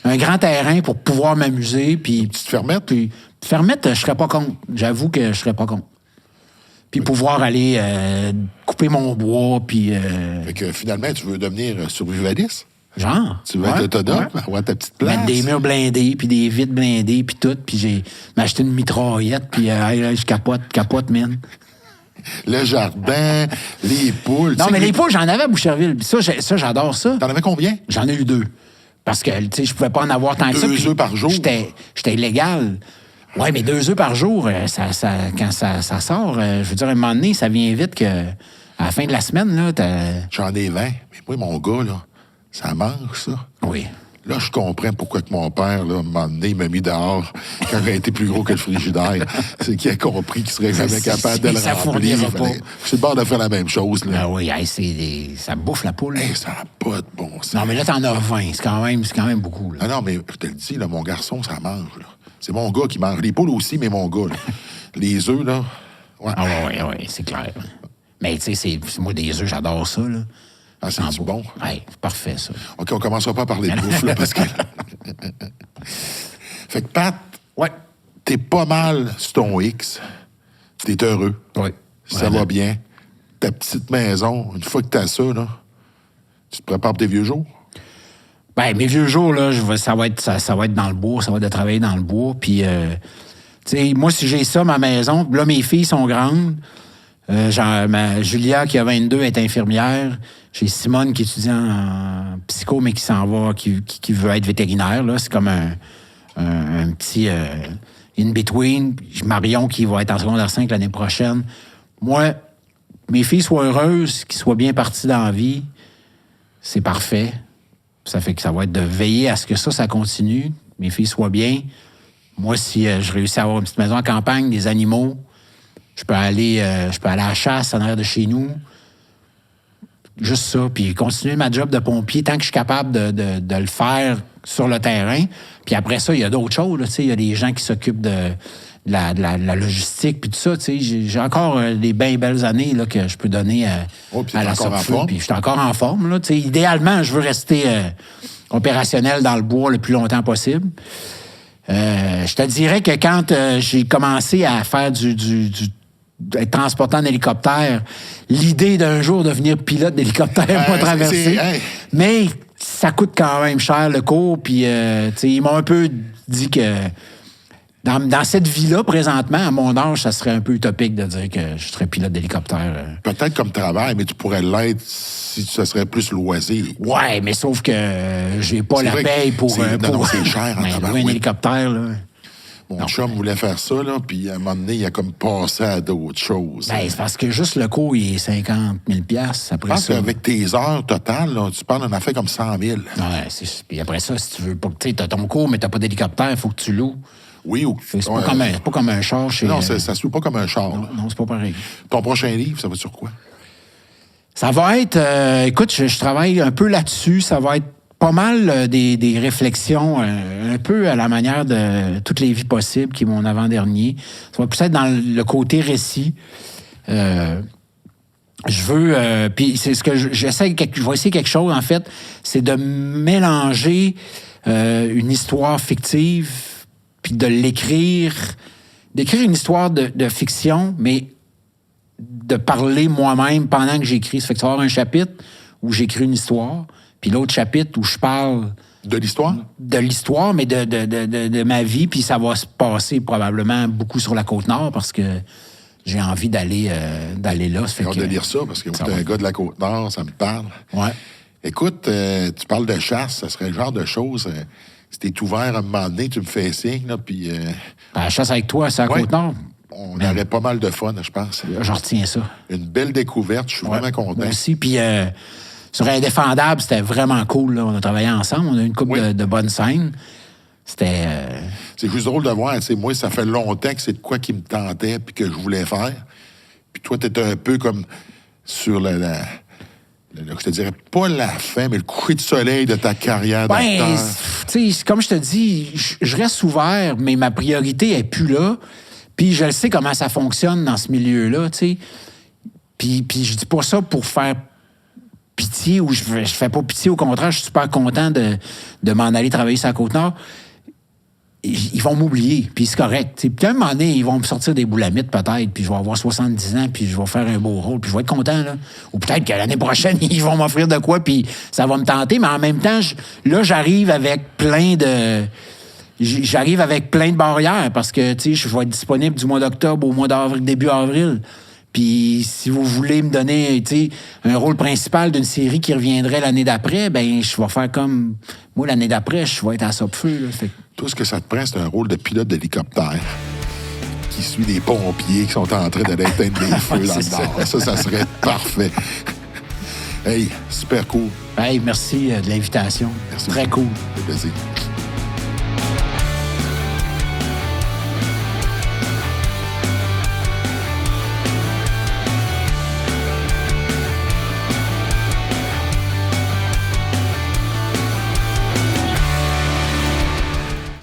Un grand terrain pour pouvoir m'amuser. Puis, petite fermette? Puis, fermette, je serais pas contre. J'avoue que je serais pas contre. Puis pouvoir aller couper mon bois, puis... Fait que finalement, tu veux devenir survivaliste? Genre. Tu veux être autonome, avoir ta petite place? Mettre des murs blindés, puis des vitres blindées, puis tout. Puis j'ai m'acheté une mitraillette, puis je capote, man. Le jardin, les poules. Non, mais les poules, j'en avais à Boucherville. Puis ça, j'adore ça. T'en avais combien? J'en ai eu 2. Parce que, je pouvais pas en avoir tant que ça. 2 œufs par jour? J'étais illégal. Ouais, mais 2 œufs par jour, quand ça sort, je veux dire, à un moment donné, ça vient vite que à la fin de la semaine, là, J'en ai 20. Mais moi, mon gars, là, ça mange, ça. Oui. Là, je comprends pourquoi que mon père, là, à un moment donné, il m'a mis dehors quand il a été plus gros que le frigidaire. C'est qu'il a compris qu'il serait jamais capable de le ça remplir. fournira pas. Je suis le bord de faire la même chose, là. Ah oui, ça bouffe la poule. Hey, ça n'a pas de bon sens. Non, mais là, t'en as 20. C'est quand même beaucoup, là. Ah non, mais je te le dis, là, mon garçon, ça mange, là. C'est mon gars qui mange. Les poules aussi, mais mon gars, là. Les œufs, là... Ouais. Ah oui, c'est clair. Mais, tu sais, c'est moi, des œufs, j'adore ça, là. Ah, c'est du bon? Oui, c'est parfait, ça. OK, on commencera pas à parler de bouffe, là, parce que... Fait que, Pat, ouais, t'es pas mal sur ton X. T'es heureux. Oui. Ça va bien. Ta petite maison, une fois que t'as ça, là, tu te prépares pour tes vieux jours? Ben, mes vieux jours, là, ça va être dans le bois, ça va être de travailler dans le bois. Puis, tu sais, moi, si j'ai ça, ma maison, là, mes filles sont grandes. Julia, qui a 22, est infirmière. J'ai Simone qui étudie en psycho, mais qui s'en va, qui veut être vétérinaire. Là. C'est comme un petit in-between. Marion qui va être en secondaire 5 l'année prochaine. Moi, mes filles soient heureuses, qu'ils soient bien partis dans la vie, c'est parfait. Ça fait que ça va être de veiller à ce que ça continue. Mes filles soient bien. Moi, si je réussis à avoir une petite maison en campagne, des animaux, je peux aller à la chasse en arrière de chez nous. Juste ça. Puis continuer ma job de pompier tant que je suis capable de le faire sur le terrain. Puis après ça, il y a d'autres choses. Il y a des gens qui s'occupent de la logistique puis tout ça. J'ai encore des bien belles années là, que je peux donner à la sortie. Puis je suis encore en forme. Là, idéalement, je veux rester opérationnel dans le bois le plus longtemps possible. Je te dirais que quand j'ai commencé à faire être transporté en hélicoptère, l'idée d'un jour devenir pilote d'hélicoptère m'a traversé. Hey. Mais ça coûte quand même cher le cours. Puis, ils m'ont un peu dit que dans cette vie-là, présentement, à mon âge, ça serait un peu utopique de dire que je serais pilote d'hélicoptère. Peut-être comme travail, mais tu pourrais l'être si ça serait plus loisir. Ouais, mais sauf que j'ai pas la paye pour... Non, c'est cher en un hélicoptère, là. Mon chum voulait faire ça, là, puis à un moment donné, il a comme passé à d'autres choses. Ben, c'est parce que juste le cours, il est 50 000 après ça. Je pense qu'avec tes heures totales, là, tu parles d'une affaire comme 100 000. Ouais, puis après ça, si tu veux pas... Tu sais, t'as ton cours, mais t'as pas d'hélicoptère, il faut que tu loues. Oui, ou... C'est pas comme un char chez... Non, ça se loue pas comme un char. Non, c'est pas pareil. Ton prochain livre, ça va sur quoi? Ça va être... écoute, je travaille un peu là-dessus. Ça va être pas mal des réflexions, un peu à la manière de Toutes les vies possibles, qui est mon avant-dernier. Ça va plus être dans le côté récit. Je veux... puis c'est ce que je vais essayer quelque chose, en fait, c'est de mélanger une histoire fictive puis de d'écrire une histoire de fiction, mais de parler moi-même pendant que j'écris. Ça fait que ça va avoir un chapitre où j'écris une histoire, puis l'autre chapitre où je parle De l'histoire? de l'histoire, mais de ma vie, puis ça va se passer probablement beaucoup sur la Côte-Nord parce que j'ai envie d'aller là. J'ai hâte de lire ça, parce que t'es un gars de la Côte-Nord, ça me parle. Ouais. Écoute, tu parles de chasse, ça serait le genre de choses... si t'es ouvert à un moment donné, tu me fais signe, là, puis... La chasse avec toi, c'est à Ouais. Côte-Nord. On aurait pas mal de fun, je pense. Je retiens ça. Une belle découverte, je suis vraiment content. Moi aussi. Puis sur Indéfendable, c'était vraiment cool. Là. On a travaillé ensemble. On a eu une couple Oui. de bonnes scènes. C'était... C'est juste drôle de voir, tu sais, moi, ça fait longtemps que c'est de quoi qui me tentait puis que je voulais faire. Puis toi, t'étais un peu comme sur je te dirais pas la fin, mais le coucher de soleil de ta carrière d'acteur. tu sais, comme je te dis, je reste ouvert, mais ma priorité est plus là. Puis je le sais comment ça fonctionne dans ce milieu-là, tu sais. Puis je dis pas ça pour faire pitié ou je fais pas pitié. Au contraire, je suis super content de m'en aller travailler sur la Côte-Nord. Ils vont m'oublier, puis c'est correct. T'sais. Puis à un moment donné, ils vont me sortir des boulamites peut-être, puis je vais avoir 70 ans, puis je vais faire un beau rôle, puis je vais être content, là. Ou peut-être que l'année prochaine, ils vont m'offrir de quoi, puis ça va me tenter, mais en même temps, là, j'arrive avec plein de barrières, parce que, tu sais, je vais être disponible du mois d'octobre au mois d'avril, début avril. Puis si vous voulez me donner, tu sais, un rôle principal d'une série qui reviendrait l'année d'après, ben je vais faire comme... Moi, l'année d'après, je vais être à Sopfeu, là. Fait que... Tout ce que ça te prend, c'est un rôle de pilote d'hélicoptère qui suit des pompiers qui sont en train d'aller éteindre des feux dans le nord. Ça serait parfait. Hey, super cool. Hey, merci de l'invitation. Merci. Très cool. Ça fait plaisir.